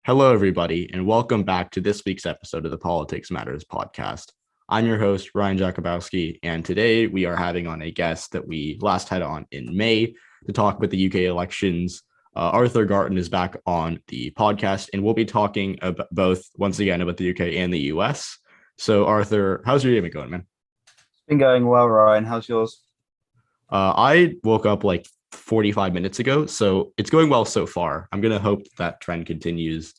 Hello, everybody, and welcome back to this week's episode of the Politics Matters podcast. I'm your host, Ryan Jakubowski, and today we are having on a guest that we last had on in May to talk about the UK elections. Arthur Garton is back on the podcast, and we'll be talking about once again, about the UK and the US. So, Arthur, how's your day been going, man? It's been going well, Ryan. How's yours? I woke up like 45 minutes ago, so it's going well so far. I'm going to hope that trend continues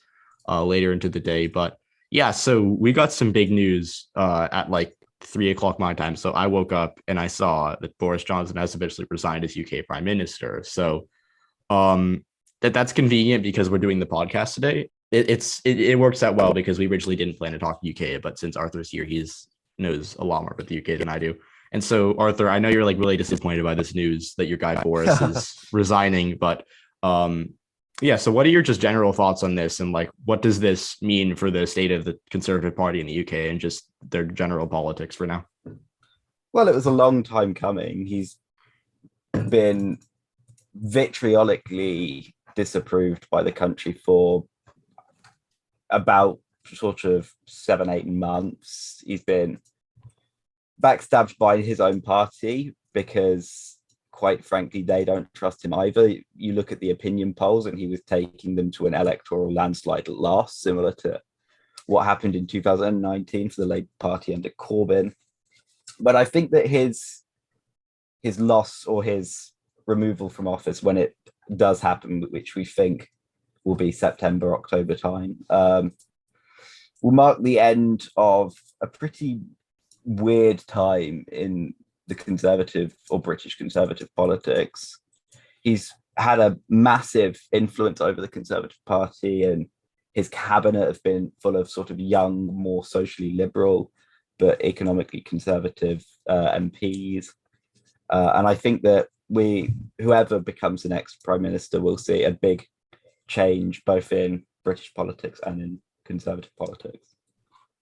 later into the day. But yeah, so we got some big news at like 3 o'clock my time. So I woke up and I saw that Boris Johnson has officially resigned as UK Prime Minister. So that's convenient because we're doing the podcast today. It works out well because we originally didn't plan to talk UK, but since Arthur's here, he knows a lot more about the UK than I do. And so, Arthur, I know you're like really disappointed by this news that your guy Boris is resigning, but yeah. So, what are your just general thoughts on this, and like, what does this mean for the state of the Conservative Party in the UK and just their general politics for now? Well, it was a long time coming. He's been vitriolically disapproved by the country for about sort of 7-8 months. He's been backstabbed by his own party because, quite frankly, they don't trust him either. You look at the opinion polls and he was taking them to an electoral landslide loss, similar to what happened in 2019 for the Labour Party under Corbyn. But I think that his loss or his removal from office, when it does happen, which we think will be September, October time, will mark the end of a pretty weird time in the Conservative or British Conservative politics. He's had a massive influence over the Conservative Party, and his cabinet have been full of sort of young, more socially liberal but economically conservative MPs. And I think that whoever becomes the next Prime Minister will see a big change both in British politics and in Conservative politics.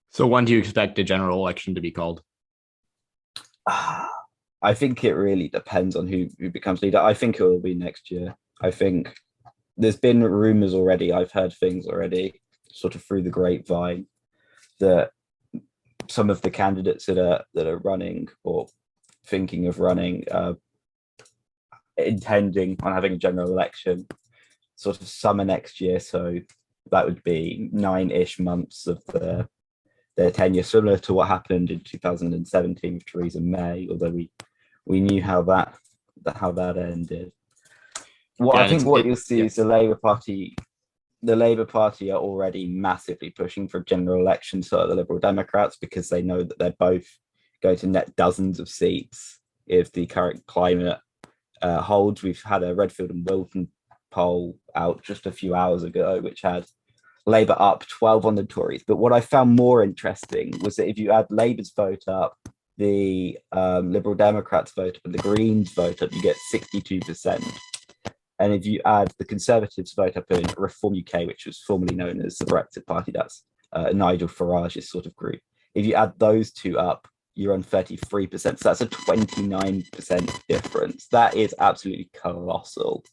So when do you expect a general election to be called? I think it really depends on who becomes leader. I think it will be next year. I think there's been rumors already. I've heard things already sort of through the grapevine that some of the candidates that are running or thinking of running, intending on having a general election sort of summer next year. So that would be 9-ish months of their tenure, similar to what happened in 2017 with Theresa May, although we knew how that ended. I think what you'll see is the Labour Party. The Labour Party are already massively pushing for a general election, so are the Liberal Democrats, because they know that they're both going to net dozens of seats if the current climate holds. We've had a Redfield and Wilton poll out just a few hours ago, which had Labour up 12 on the Tories. But what I found more interesting was that if you add Labour's vote up, the Liberal Democrats vote up, and the Greens vote up, you get 62%. And if you add the Conservatives vote up in Reform UK, which was formerly known as the Brexit Party, that's Nigel Farage's sort of group. If you add those two up, you're on 33%. So that's a 29% difference. That is absolutely colossal.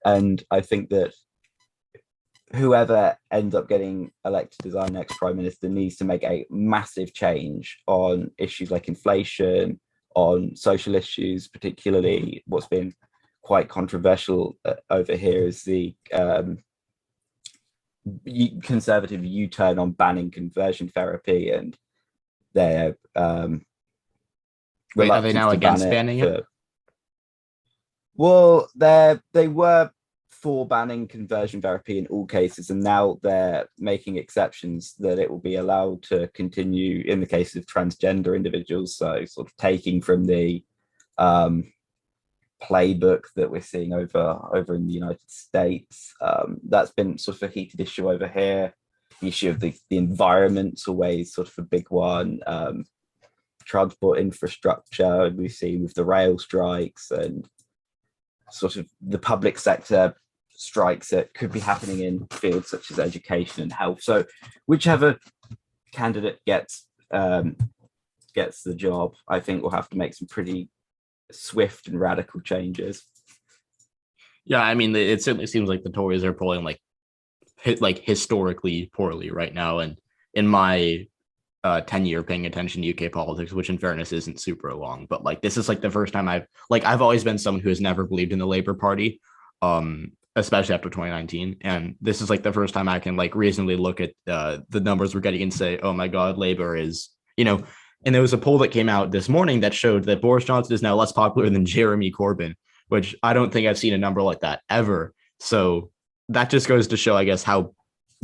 And I think that whoever ends up getting elected as our next Prime Minister needs to make a massive change on issues like inflation, on social issues, particularly what's been quite controversial over here is the Conservative U-turn on banning conversion therapy, and they're are they now against banning it? Well, they were for banning conversion therapy in all cases, and now they're making exceptions that it will be allowed to continue in the case of transgender individuals. So sort of taking from the playbook that we're seeing over in the United States. That's been sort of a heated issue over here. The issue of the environment's always sort of a big one. Transport infrastructure, we see with the rail strikes and sort of the public sector strikes that could be happening in fields such as education and health. So whichever candidate gets the job, I think will have to make some pretty swift and radical changes. Yeah, I mean, it certainly seems like the Tories are pulling like like historically poorly right now. And in my 10-year paying attention to UK politics, which in fairness isn't super long, but like this is like the first time I've always been someone who has never believed in the Labour Party, especially after 2019, and this is like the first time I can like reasonably look at the numbers we're getting and say, oh my God, Labour is, you know. And there was a poll that came out this morning that showed that Boris Johnson is now less popular than Jeremy Corbyn, which I don't think I've seen a number like that ever. So that just goes to show, I guess, how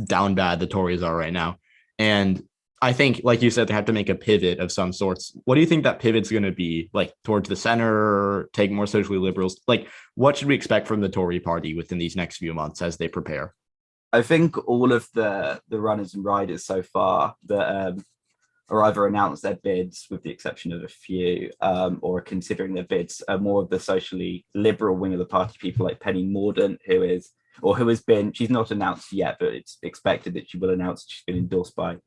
down bad the Tories are right now. And I think, like you said, they have to make a pivot of some sorts. What do you think that pivot's going to be? Like towards the center, take more socially liberals? Like, what should we expect from the Tory party within these next few months as they prepare? I think all of the runners and riders so far that or either announced their bids, with the exception of a few, or are considering their bids, are more of the socially liberal wing of the party. People like Penny Mordaunt, who has been, she's not announced yet, but it's expected that she will announce. She's been endorsed by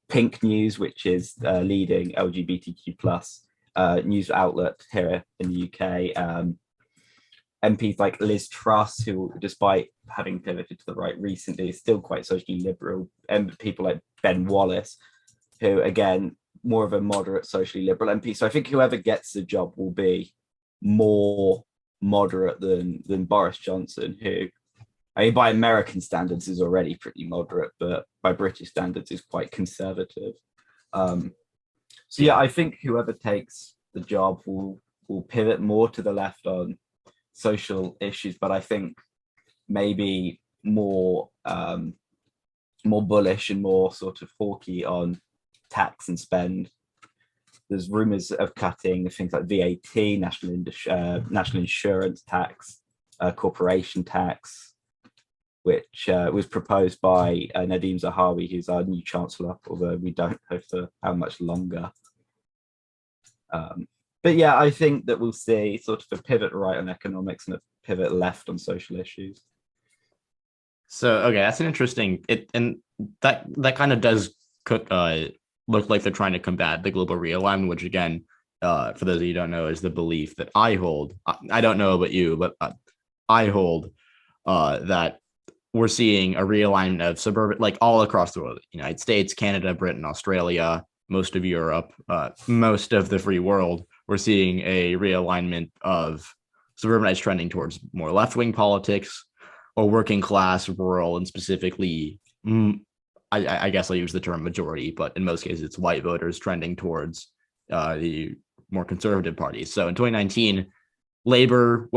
Pink News, which is leading LGBTQ plus news outlet here in the UK. MPs like Liz Truss, who, despite having pivoted to the right recently, is still quite socially liberal, and people like Ben Wallace, who, again, more of a moderate socially liberal MP. So I think whoever gets the job will be more moderate than Boris Johnson, who, I mean, by American standards is already pretty moderate, but by British standards is quite conservative. So yeah, I think whoever takes the job will pivot more to the left on social issues, but I think maybe more bullish and more sort of hawky on tax and spend. There's rumors of cutting things like VAT, national insurance tax, corporation tax, which was proposed by Nadhim Zahawi, who's our new chancellor, although we don't know for how much longer. But yeah, I think that we'll see sort of a pivot right on economics and a pivot left on social issues. So okay, that's an interesting and that kind of does look like they're trying to combat the global realignment, which again, for those of you who don't know, is the belief that I hold. I don't know about you, but I hold that we're seeing a realignment of suburban, like all across the world, United States, Canada, Britain, Australia, most of Europe, most of the free world. We're seeing a realignment of suburbanites trending towards more left-wing politics, or working class, rural, and specifically, I guess I'll use the term majority, but in most cases, it's white voters trending towards the more conservative parties. So in 2019, Labor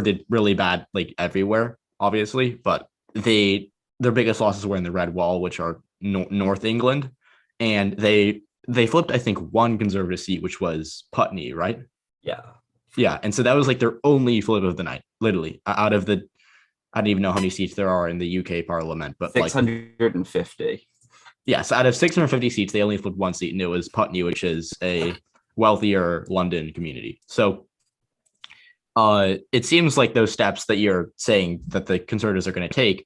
did really bad, like everywhere, obviously, but their biggest losses were in the red wall, which are North England, and they flipped, I think, one conservative seat, which was Putney, right? Yeah, and so that was like their only flip of the night, literally, out of the, I don't even know how many seats there are in the UK Parliament, but 650. Like, yes, out of 650 seats, they only flipped one seat, and it was Putney, which is a wealthier London community. So it seems like those steps that you're saying that the Conservatives are going to take,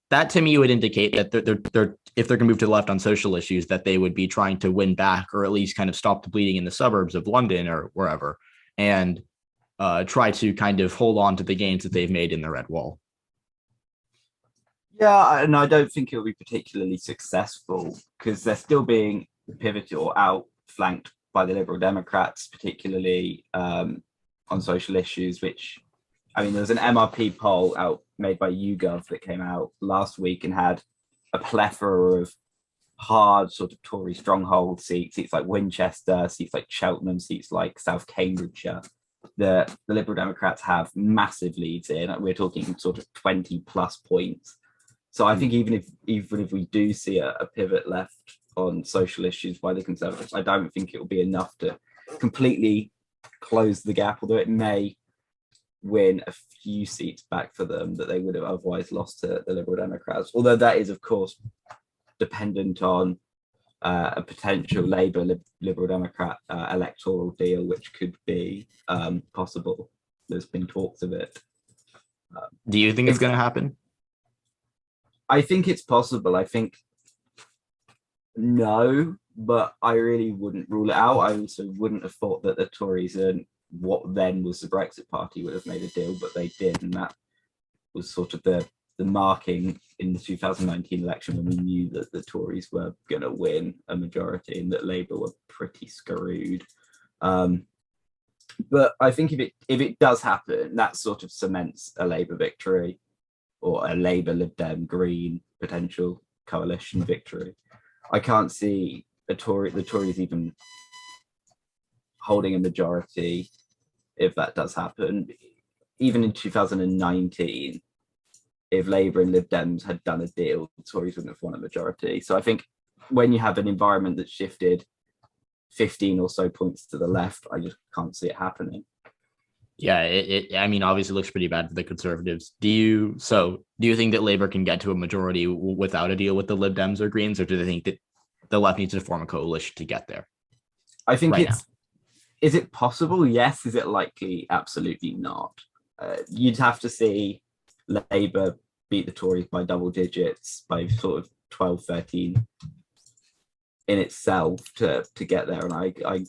that to me would indicate that they're if they're going to move to the left on social issues, that they would be trying to win back, or at least kind of stop the bleeding in the suburbs of London or wherever, and try to kind of hold on to the gains that they've made in the red wall. Yeah, and I don't think it'll be particularly successful because they're still being pivoted or outflanked by the Liberal Democrats, particularly on social issues, which, I mean, there was an MRP poll made by YouGov that came out last week and had a plethora of hard sort of Tory stronghold seats like Winchester, seats like Cheltenham, seats like South Cambridgeshire. The Liberal Democrats have massive leads in. We're talking sort of 20 plus points. So I think even if we do see a pivot left on social issues by the Conservatives, I don't think it will be enough to completely close the gap, although it may win a few seats back for them that they would have otherwise lost to the Liberal Democrats. Although that is, of course, dependent on a potential Labour Liberal Democrat electoral deal, which could be possible. There's been talks of it. Do you think it's going to happen? I think it's possible. I think no, but I really wouldn't rule it out. I also wouldn't have thought that the Tories and what then was the Brexit Party would have made a deal, but they did, and that was sort of the the marking in the 2019 election when we knew that the Tories were going to win a majority and that Labour were pretty screwed. But I think if it does happen, that sort of cements a Labour victory or a Labour, Lib Dem, Green potential coalition victory. I can't see the Tories even holding a majority if that does happen. Even in 2019, if Labour and Lib Dems had done a deal, the Tories wouldn't have won a majority. So I think when you have an environment that's shifted 15 or so points to the left, I just can't see it happening. Yeah, I mean, obviously it looks pretty bad for the Conservatives. Do you think that Labour can get to a majority without a deal with the Lib Dems or Greens, or do they think that the left needs to form a coalition to get there? I think is it possible? Yes. Is it likely? Absolutely not. You'd have to see Labour beat the Tories by double digits, by sort of 12, 13 in itself to get there. And I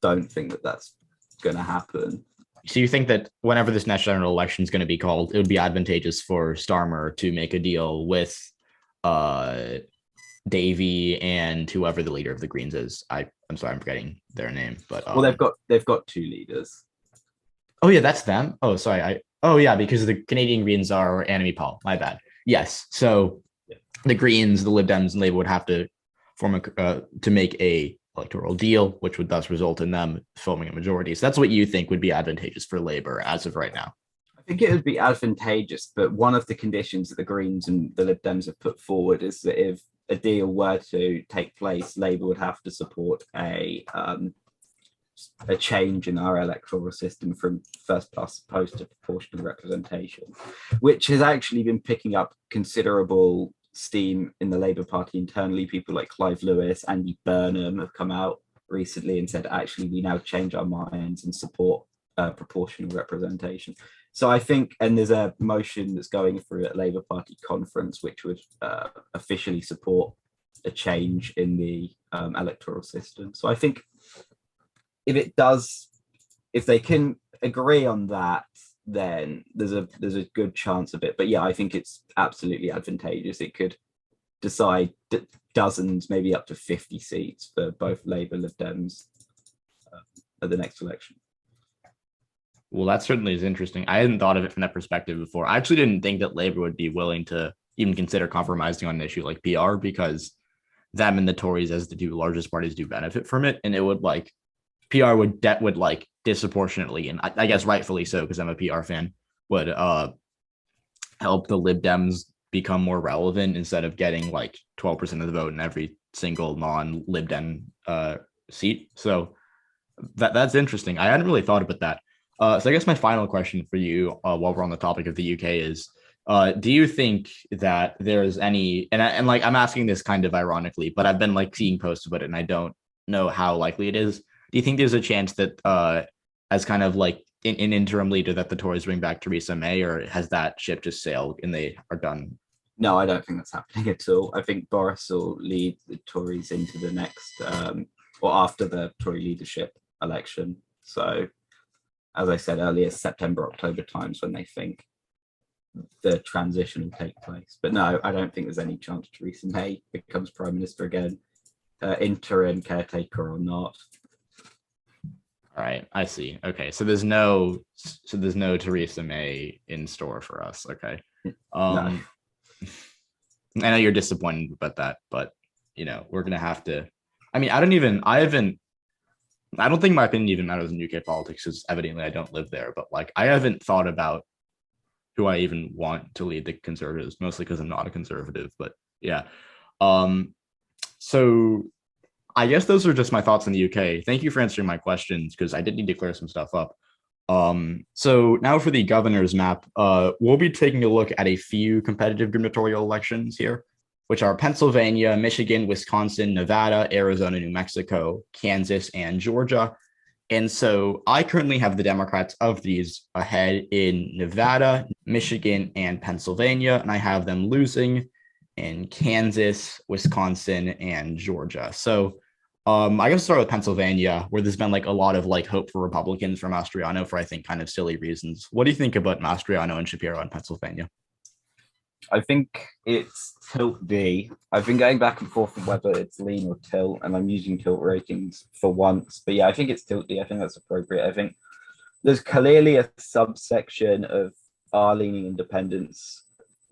don't think that that's going to happen. So you think that whenever this next general election is going to be called, it would be advantageous for Starmer to make a deal with Davey and whoever the leader of the Greens is? I'm sorry, I'm forgetting their name, but well, they've got two leaders. Oh yeah, that's them. Oh, sorry. Yeah, because the Canadian Greens are Annamie Paul. My bad. Yes. So the Greens, the Lib Dems, and Labour would have to form to make a electoral deal, which would thus result in them forming a majority. So that's what you think would be advantageous for Labour as of right now. I think it would be advantageous, but one of the conditions that the Greens and the Lib Dems have put forward is that if a deal were to take place, Labour would have to support a change in our electoral system from first past post to proportional representation, which has actually been picking up considerable steam in the Labour Party internally. People like Clive Lewis, Andy Burnham have come out recently and said, actually, we now change our minds and support proportional representation. So I think, and there's a motion that's going through at Labour Party conference, which would officially support a change in the electoral system. So I think if they can agree on that, then there's a good chance of it. But yeah, I think it's absolutely advantageous. It could decide dozens, maybe up to 50 seats for both Labour and Lib Dems at the next election. Well, that certainly is interesting. I hadn't thought of it from that perspective before. I actually didn't think that Labour would be willing to even consider compromising on an issue like PR, because them and the Tories, as the two largest parties, do benefit from it. And it would PR would disproportionately, and I guess rightfully so, because I'm a PR fan, would help the Lib Dems become more relevant instead of getting 12% of the vote in every single non-Lib Dem seat. So that's interesting. I hadn't really thought about that. So I guess my final question for you, while we're on the topic of the UK, is do you think that there's any, and I'm asking this kind of ironically, but I've been seeing posts about it and I don't know how likely it is. Do you think there's a chance that as kind of an interim leader that the Tories bring back Theresa May, or has that ship just sailed and they are done? No, I don't think that's happening at all. I think Boris will lead the Tories into the next or after the Tory leadership election. So as I said earlier, September, October times when they think the transition will take place. But no, I don't think there's any chance Theresa May becomes Prime Minister again, interim, caretaker or not. All right, I see. Okay, so there's no Theresa May in store for us. Okay. No. I know you're disappointed about that, but we're gonna have to. I mean, I don't think my opinion even matters in UK politics, because evidently I don't live there. But I haven't thought about who I even want to lead the Conservatives, mostly because I'm not a conservative. But yeah, so I guess those are just my thoughts on the UK. Thank you for answering my questions, because I did need to clear some stuff up. So now for the governor's map, we'll be taking a look at a few competitive gubernatorial elections here, which are Pennsylvania, Michigan, Wisconsin, Nevada, Arizona, New Mexico, Kansas, and Georgia. And so I currently have the Democrats of these ahead in Nevada, Michigan, and Pennsylvania, and I have them losing in Kansas, Wisconsin, and Georgia. So I guess start with Pennsylvania, where there's been a lot of hope for Republicans from Mastriano for, I think, kind of silly reasons. What do you think about Mastriano and Shapiro in Pennsylvania? I think it's tilt D. I've been going back and forth on whether it's lean or tilt, and I'm using tilt ratings for once. But yeah, I think it's tilt D. I think that's appropriate. I think there's clearly a subsection of R leaning independents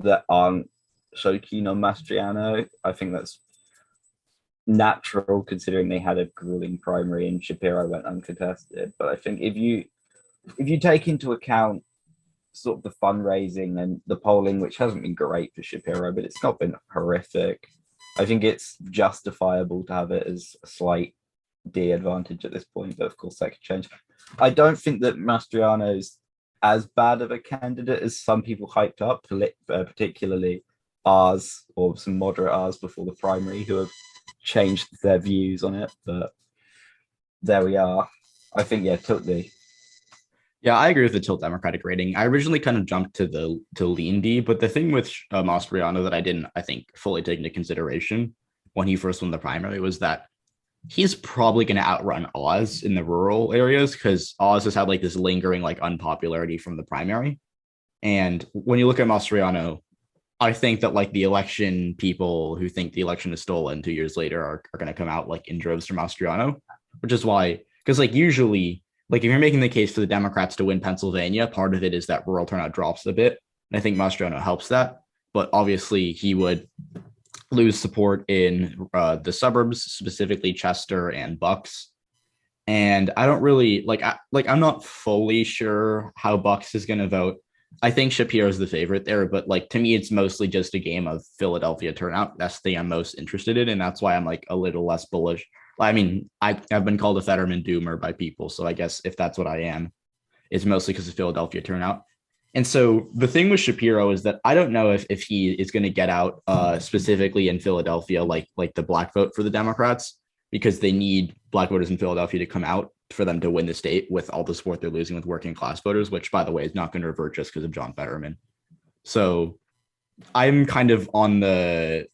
that aren't so keen on Mastriano. I think that's natural considering they had a grueling primary and Shapiro went uncontested. But I think if you take into account sort of the fundraising and the polling, which hasn't been great for Shapiro, but it's not been horrific, I think it's justifiable to have it as a slight D advantage at this point. But of course, that could change. I don't think that Mastriano's as bad of a candidate as some people hyped up, particularly R's or some moderate R's before the primary who have changed their views on it. But there we are. I think, yeah, tilt D. Yeah, I agree with the tilt Democratic rating. I originally kind of jumped to lean D, but the thing with Mastriano that I didn't, I think, fully take into consideration when he first won the primary was that he's probably going to outrun Oz in the rural areas because Oz has had like this lingering like unpopularity from the primary. And when you look at Mastriano, I think that like the election people who think the election is stolen 2 years later are going to come out like in droves for Mastriano, which is why, because like usually, like if you're making the case for the Democrats to win Pennsylvania, part of it is that rural turnout drops a bit. And I think Mastriano helps that. But obviously, he would lose support in the suburbs, specifically Chester and Bucks. And I don't really I'm not fully sure how Bucks is going to vote. I think Shapiro's the favorite there, but like to me, it's mostly just a game of Philadelphia turnout. That's the thing I'm most interested in, and that's why I'm like a little less bullish. I mean, I've been called a Fetterman doomer by people, so I guess if that's what I am, it's mostly because of Philadelphia turnout. And so the thing with Shapiro is that I don't know if he is going to get out specifically in Philadelphia, like the black vote for the Democrats, because they need black voters in Philadelphia to come out for them to win the state with all the support they're losing with working class voters, which, by the way, is not going to revert just because of John Fetterman. So I'm kind of on the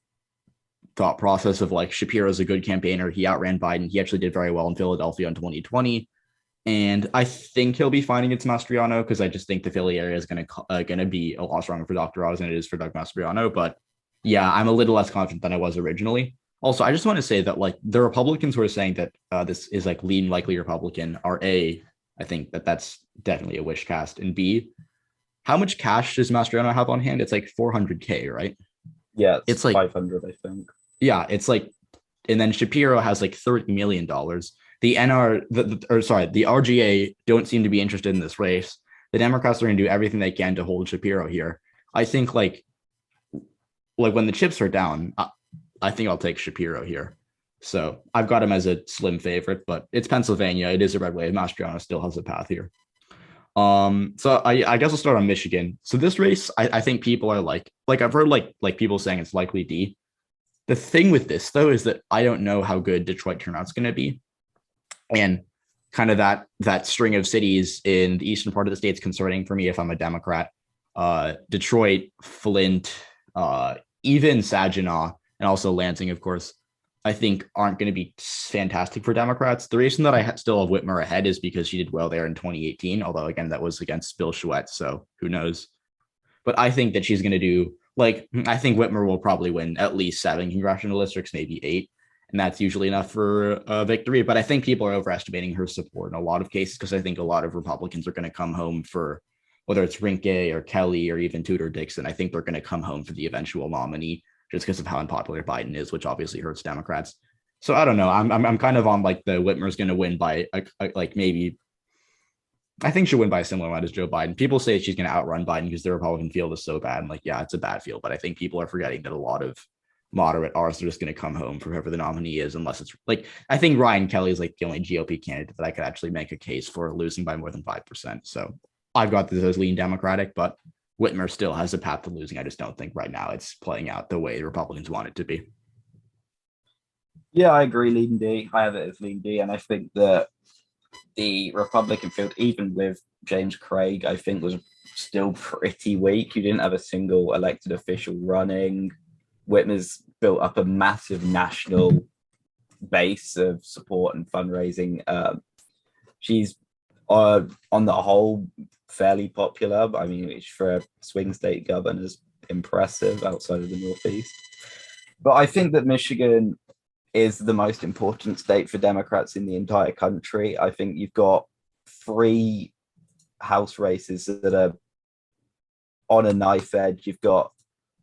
thought process of like Shapiro's a good campaigner. He outran Biden. He actually did very well in Philadelphia in 2020. And I think he'll be fine against Mastriano because I just think the Philly area is going to be a lot stronger for Dr. Oz than it is for Doug Mastriano. But yeah, I'm a little less confident than I was originally. Also, I just want to say that like the Republicans who are saying that this is like lean likely Republican are I think that's definitely a wish cast. And B, how much cash does Mastriano have on hand? It's like 400K, right? Yeah, it's like 500, I think. Yeah, it's like, and then Shapiro has like $30 million. The RGA don't seem to be interested in this race. The Democrats are going to do everything they can to hold Shapiro here. I think like when the chips are down, I think I'll take Shapiro here. So I've got him as a slim favorite, but it's Pennsylvania. It is a red wave. Mastriano still has a path here. So I guess I'll start on Michigan. So this race, I think people are like I've heard like people saying it's likely D. The thing with this though is that I don't know how good Detroit turnout's going to be, and kind of that string of cities in the eastern part of the state is concerning for me if I'm a Democrat. Detroit, Flint, even Saginaw, and also Lansing, of course, I think aren't going to be fantastic for Democrats. The reason that I still have Whitmer ahead is because she did well there in 2018, although again, that was against Bill Chouette, so who knows. But I think that she's going to do, I think Whitmer will probably win at least 7 congressional districts, maybe 8. And that's usually enough for a victory. But I think people are overestimating her support in a lot of cases because I think a lot of Republicans are going to come home for whether it's Rinke or Kelly or even Tudor Dixon. I think they're going to come home for the eventual nominee just because of how unpopular Biden is, which obviously hurts Democrats. So I don't know. I'm kind of on like the Whitmer's going to win by like maybe. I think she'll win by a similar amount as Joe Biden. People say she's going to outrun Biden because the Republican field is so bad. I'm like, yeah, it's a bad field, but I think people are forgetting that a lot of moderate R's are just going to come home for whoever the nominee is, unless it's like, I think Ryan Kelly is like the only GOP candidate that I could actually make a case for losing by more than 5%. So I've got this as lean Democratic, but Whitmer still has a path to losing. I just don't think right now it's playing out the way the Republicans want it to be. Yeah, I agree. Lean D. I have it as lean D, and I think that the Republican field, even with James Craig, I think was still pretty weak. You didn't have a single elected official running. Whitmer's built up a massive national base of support and fundraising. She's on the whole fairly popular. I mean, for a swing state governor, has impressive outside of the Northeast. But I think that Michigan is the most important state for Democrats in the entire country. I think you've got three House races that are on a knife edge. You've got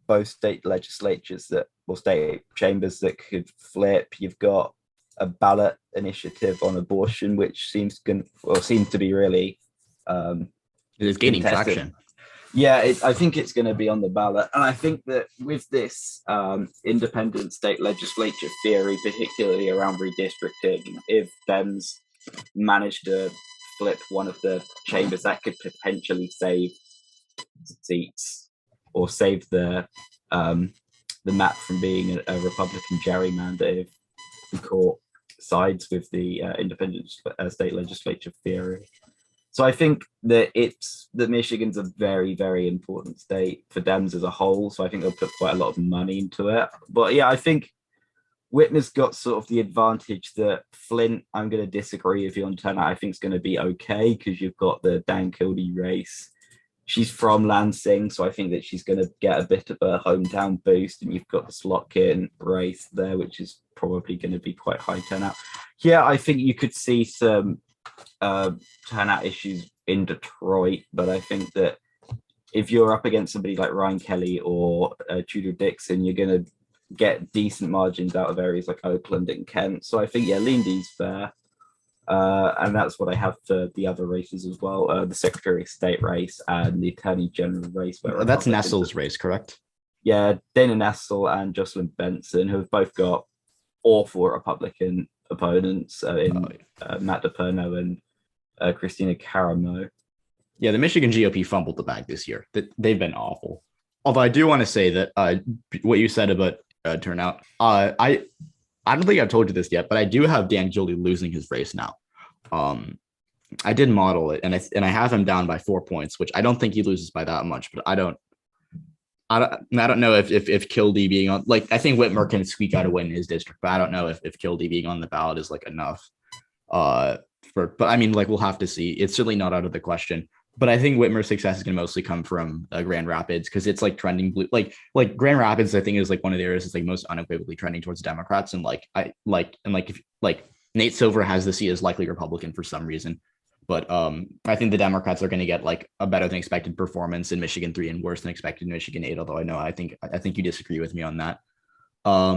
both state legislatures that, or state chambers that could flip. You've got a ballot initiative on abortion, which seems to be really it is gaining contested. traction. Yeah, I think it's going to be on the ballot. And I think that with this independent state legislature theory, particularly around redistricting, if Dems manage to flip one of the chambers, that could potentially save seats or save the map from being a Republican gerrymander if the court sides with the independent state legislature theory. So I think that Michigan's a very, very important state for Dems as a whole. So I think they'll put quite a lot of money into it. But yeah, I think Whitmer's got sort of the advantage that Flint, I'm going to disagree with you on turnout. I think it's going to be okay because you've got the Dan Kildee race. She's from Lansing, so I think that she's going to get a bit of a hometown boost. And you've got the Slotkin race there, which is probably going to be quite high turnout. Yeah, I think you could see some turnout issues in Detroit, but I think that if you're up against somebody like Ryan Kelly or Tudor Dixon, you're going to get decent margins out of areas like Oakland and Kent. So I think, yeah, Lean D's fair. And that's what I have for the other races as well. The Secretary of State race and the Attorney General race. That's Nestle's race, correct? Yeah, Dana Nessel and Jocelyn Benson, who have both got awful Republican opponents Matt DePerno and Christina Caramo. Yeah, the Michigan GOP fumbled the bag this year. They've been awful. Although I do want to say that what you said about turnout, I don't think I've told you this yet, but I do have Dan Kildee losing his race now. I did model it, and I have him down by 4 points, which I don't think he loses by that much. But I don't know if Kildee being on, like, I think Whitmer can squeak out a win in his district, but I don't know if Kildee being on the ballot is like enough. But I mean, like, we'll have to see. It's certainly not out of the question. But I think Whitmer's success is going to mostly come from Grand Rapids because it's like trending blue. Like Grand Rapids, I think, is like one of the areas that's like most unequivocally trending towards Democrats. And if Nate Silver has the seat as likely Republican for some reason. But I think the Democrats are going to get like a better than expected performance in Michigan 3 and worse than expected in Michigan 8. Although I think you disagree with me on that. So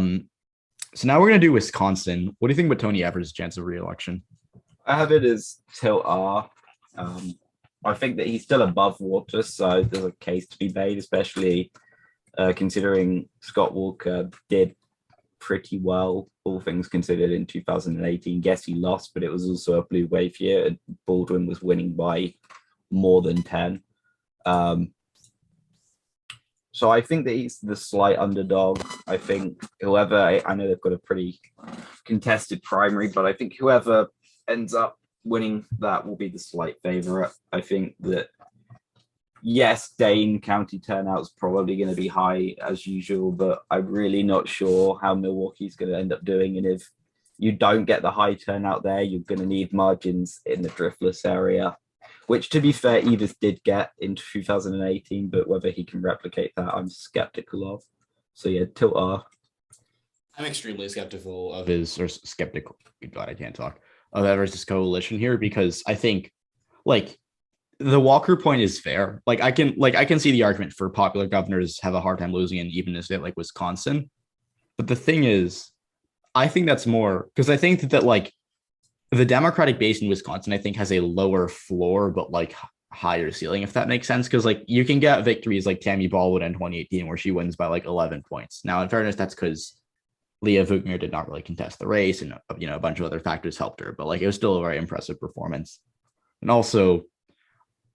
now we're going to do Wisconsin. What do you think about Tony Evers' chance of re-election? I have it as Tilt R. I think that he's still above Waters, so there's a case to be made, especially considering Scott Walker did pretty well, all things considered, in 2018. Yes, he lost, but it was also a blue wave year, and Baldwin was winning by more than 10. So I think that he's the slight underdog. I think whoever, I know they've got a pretty contested primary, but I think whoever ends up winning that will be the slight favorite. I think that, yes, Dane County turnout's probably going to be high as usual, but I'm really not sure how Milwaukee's going to end up doing. And if you don't get the high turnout there, you're going to need margins in the driftless area, which, to be fair, Evers did get in 2018, but whether he can replicate that, I'm skeptical of. So yeah, Tilt R. I'm extremely skeptical of skeptical. God, I can't talk. Of Evers' coalition here, because I think like the Walker point is fair. Like I can see the argument for popular governors have a hard time losing in even a state like Wisconsin. But the thing is, I think that's more because I think that like the Democratic base in Wisconsin, I think, has a lower floor but like higher ceiling, if that makes sense. Because like you can get victories like Tammy Baldwin in 2018 where she wins by like 11 points. Now, in fairness, that's because Leah Vukmir did not really contest the race, and a bunch of other factors helped her, but like it was still a very impressive performance. And also,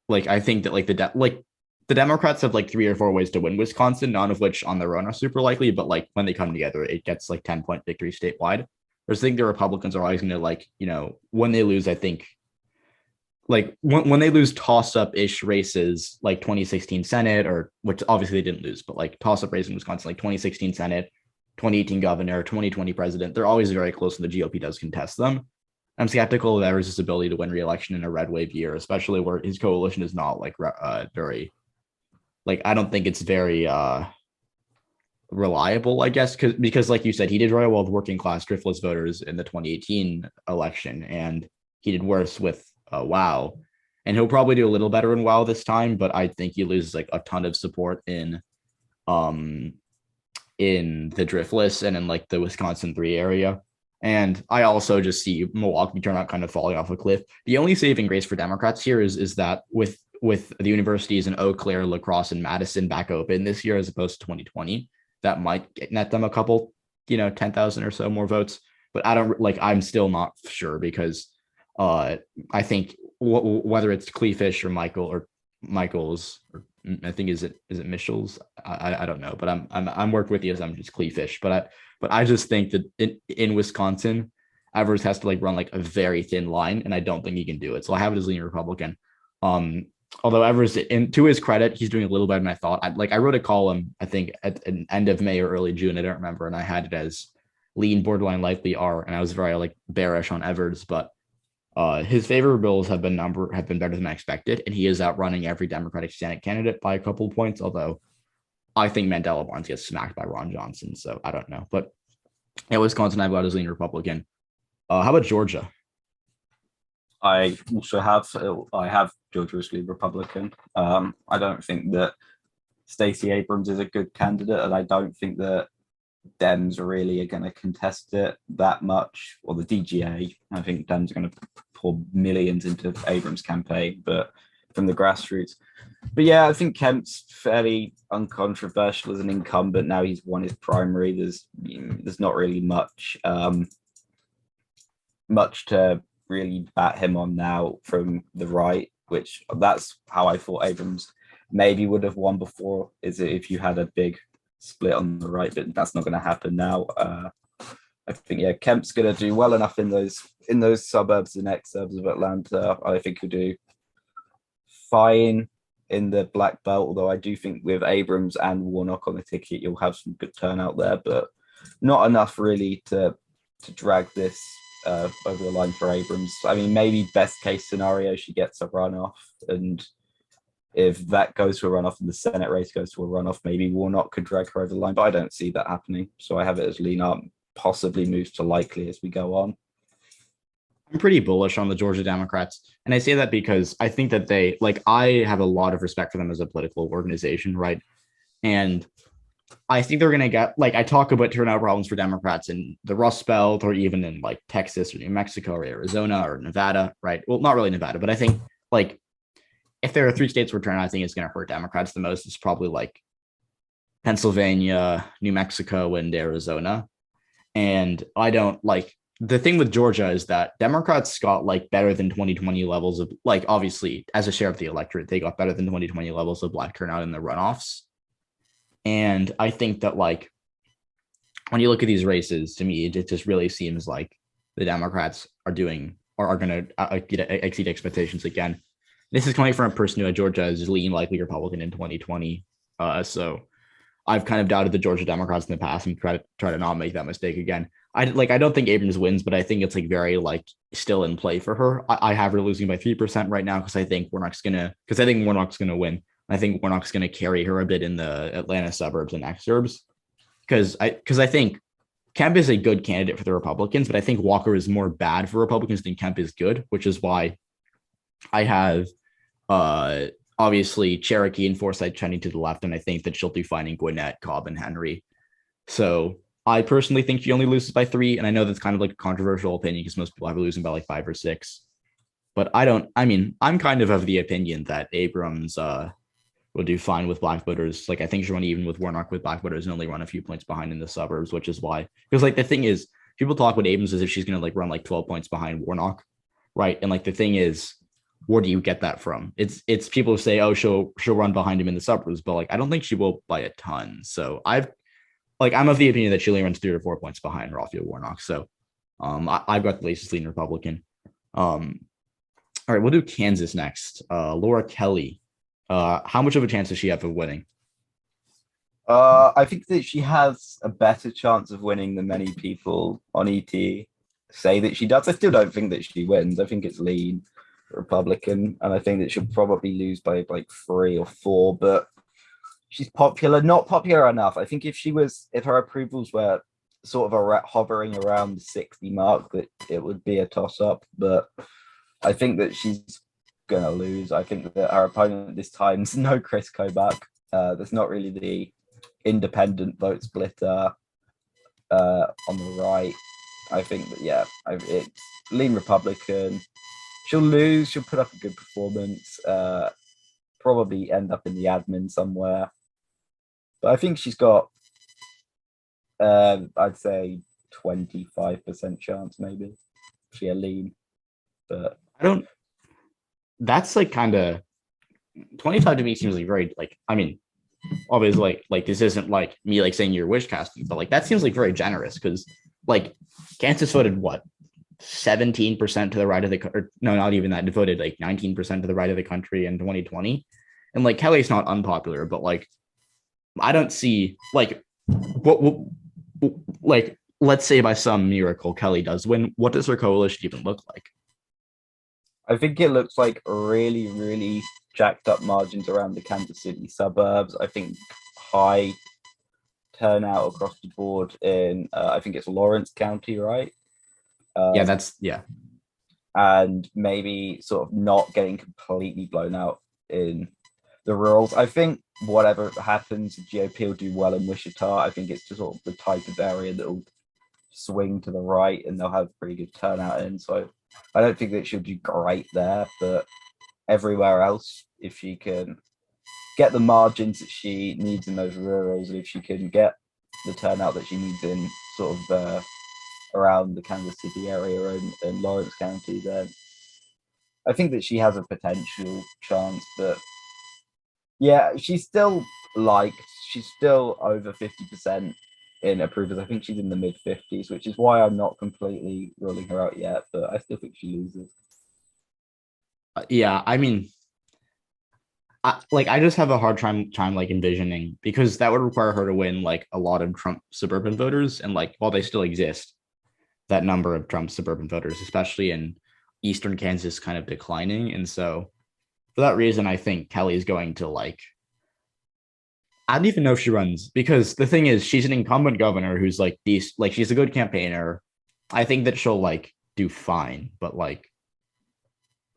like I think that like the Democrats have like 3 or 4 ways to win Wisconsin, none of which on their own are super likely, but like when they come together, it gets like 10-point victory statewide. Whereas I think the Republicans are always going to like when they lose, I think like when they lose toss-up-ish races like 2016 Senate, or which obviously they didn't lose, but like toss-up race in Wisconsin, like 2016 Senate, 2018 governor, 2020 president, they're always very close and the GOP does contest them. I'm skeptical of Evers' ability to win re-election in a red wave year, especially where his coalition is not like very like I don't think it's very reliable, I guess, because like you said, he did very well with working class driftless voters in the 2018 election, and he did worse with Wow. And he'll probably do a little better in Wow this time, but I think he loses like a ton of support um in the driftless and in like the Wisconsin 3 area. And I also just see Milwaukee turn out kind of falling off a cliff. The only saving grace for Democrats here is that with the universities in Eau Claire, La Crosse, and Madison back open this year as opposed to 2020, that might net them a couple, 10,000 or so more votes. But I don't like. I'm still not sure because I think whether it's Cleefish or Michaels, or I think is it Michels? I don't know, but I'm worked with the assumptions Cleefish, but I just think that in Wisconsin, Evers has to like run like a very thin line, and I don't think he can do it. So I have it as leaning Republican. Although Evers, to his credit, he's doing a little better than I thought. I wrote a column, I think at the end of May or early June, I don't remember, and I had it as lean, borderline, likely R, and I was very like bearish on Evers, but his favorables have been better than I expected, and he is outrunning every Democratic Senate candidate by a couple of points. Although I think Mandela Barnes gets smacked by Ron Johnson, so I don't know. But at Wisconsin, I've got as leaning Republican. How about Georgia? I also have Georgia as lead Republican. I don't think that Stacey Abrams is a good candidate, and I don't think that Dems really are going to contest it that much, or the DGA. I think Dems are going to pour millions into Abrams' campaign, but from the grassroots. But yeah, I think Kemp's fairly uncontroversial as an incumbent. Now he's won his primary. There's not really much to really bat him on now from the right, which that's how I thought Abrams maybe would have won before, is if you had a big split on the right, but that's not going to happen now. I think Kemp's going to do well enough in those suburbs and exurbs of Atlanta. I think he'll do fine in the black belt, although I do think with Abrams and Warnock on the ticket, you'll have some good turnout there, but not enough really to drag this over the line for Abrams. I mean, maybe best case scenario, she gets a runoff, and if that goes to a runoff and the Senate race goes to a runoff, maybe Warnock could drag her over the line, but I don't see that happening. So I have it as lean up, possibly moves to likely as we go on. I'm pretty bullish on the Georgia Democrats. And I say that because I think that I have a lot of respect for them as a political organization, right? And I think they're going to get, I talk about turnout problems for Democrats in the Rust Belt or even in like Texas or New Mexico or Arizona or Nevada, right? Well, not really Nevada, but I think if there are 3 states where turnout I think is going to hurt Democrats the most, it's probably like Pennsylvania, New Mexico, and Arizona. And I don't the thing with Georgia is that Democrats got better than 2020 levels of obviously as a share of the electorate, they got better than 2020 levels of black turnout in the runoffs. And I think that when you look at these races, to me, it just really seems like the Democrats are going to exceed expectations again. This is coming from a person who had Georgia as lean likely Republican in 2020. So I've kind of doubted the Georgia Democrats in the past and try to not make that mistake again. I don't think Abrams wins, but I think it's very still in play for her. I have her losing by 3% right now because I think Warnock's gonna win. I think Warnock's gonna carry her a bit in the Atlanta suburbs and exurbs because I think Kemp is a good candidate for the Republicans, but I think Walker is more bad for Republicans than Kemp is good, which is why I have obviously Cherokee and Forsyth trending to the left, and I think that she'll do fine in Gwinnett, Cobb, and Henry. So I personally think she only loses by 3, and I know that's kind of a controversial opinion because most people have her losing by 5 or 6. But I'm kind of the opinion that Abrams will do fine with black voters. I think she'll run even with Warnock with black voters and only run a few points behind in the suburbs, which is why. Because the thing is, people talk about Abrams as if she's going to run 12 points behind Warnock, right? And the thing is, where do you get that from? It's people who say, oh, she'll run behind him in the suburbs, but I don't think she will by a ton. So I'm of the opinion that she only runs 3 or 4 points behind Raphael Warnock. So I've got the latest leading Republican. All right, we'll do Kansas next. Laura Kelly. How much of a chance does she have of winning? I think that she has a better chance of winning than many people on ET say that she does. I still don't think that she wins. I think it's lean Republican, and I think that she'll probably lose by 3 or 4. But she's popular, not popular enough. I think if her approvals were sort of hovering around the 60 mark, that it would be a toss up. But I think that she's gonna lose. I think that our opponent this time is no Chris Kobach. There's not really the independent vote splitter on the right. I think that it's lean Republican. She'll lose. She'll put up a good performance. Probably end up in the admin somewhere. But I think she's got, I'd say 25% chance maybe. She a lean, but I don't. That's like kind of 25 to me seems like very like. I mean, obviously, like this isn't like me like saying you're wish casting, but like that seems like very generous because like Kansas voted what 17% to the right of the or no, not even that. It voted like 19% to the right of the country in 2020, and like Kelly's not unpopular, but like I don't see like what like let's say by some miracle Kelly does win. What does her coalition even look like? I think it looks like really, really jacked up margins around the Kansas City suburbs. I think high turnout across the board in, I think it's Lawrence County, right? Yeah, that's yeah. And maybe sort of not getting completely blown out in the rurals. I think whatever happens, the GOP will do well in Wichita. I think it's just sort of the type of area that will swing to the right and they'll have pretty good turnout in. So I don't think that she'll do great there, but everywhere else, if she can get the margins that she needs in those rurals, and if she can get the turnout that she needs in sort of around the Kansas City area and Lawrence County, then I think that she has a potential chance. But yeah, she's still liked. She's still over 50% in approvals. I think she's in the mid 50s, which is why I'm not completely ruling her out yet, but I still think she loses. Yeah, I mean, I just have a hard time like envisioning because that would require her to win like a lot of Trump suburban voters, and like while they still exist, that number of Trump suburban voters, especially in eastern Kansas, kind of declining. And so for that reason, I think Kelly is going to like. I don't even know if she runs because the thing is, she's an incumbent governor who's like these, like she's a good campaigner. I think that she'll like do fine, but like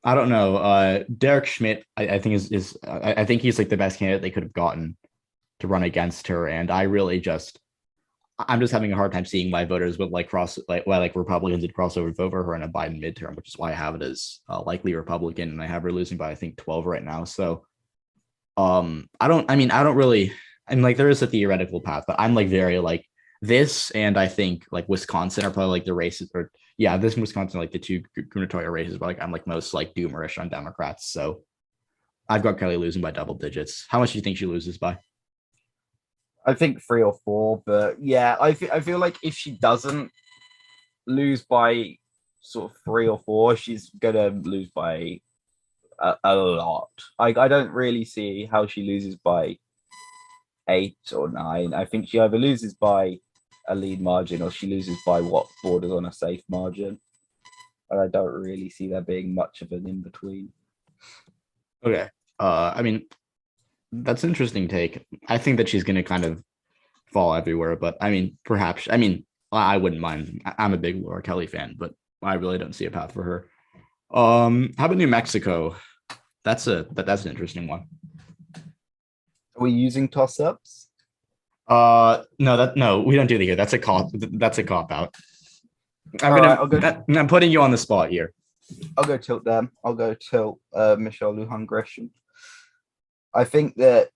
I don't know. Derek Schmidt, I think I think he's like the best candidate they could have gotten to run against her, and I'm just having a hard time seeing why voters would like cross like why like Republicans would cross over vote for her in a Biden midterm, which is why I have it as likely Republican, and I have her losing by I think 12 right now. So I don't really, and like there is a theoretical path, but I'm like very like this, and I think like Wisconsin are probably like the races, or yeah, this and Wisconsin are, like the two gubernatorial races, but like I'm like most like doomerish on Democrats. So I've got Kelly losing by double digits. How much do you think she loses by? I think 3 or 4, but yeah, I feel like if she doesn't lose by sort of 3 or 4, she's gonna lose by a lot. I don't really see how she loses by 8 or 9. I think she either loses by a lead margin or she loses by what borders on a safe margin. And I don't really see there being much of an in between. Okay. I mean, that's an interesting take. I think that she's gonna kind of fall everywhere, but I mean, perhaps. I mean, I wouldn't mind. I'm a big Laura Kelly fan, but I really don't see a path for her. How about New Mexico? That's an interesting one. Are we using toss ups? No, we don't do that here. That's a cop out. I'm putting you on the spot here. I'll go tilt them. I'll go tilt Michelle Lujan Gresham. I think that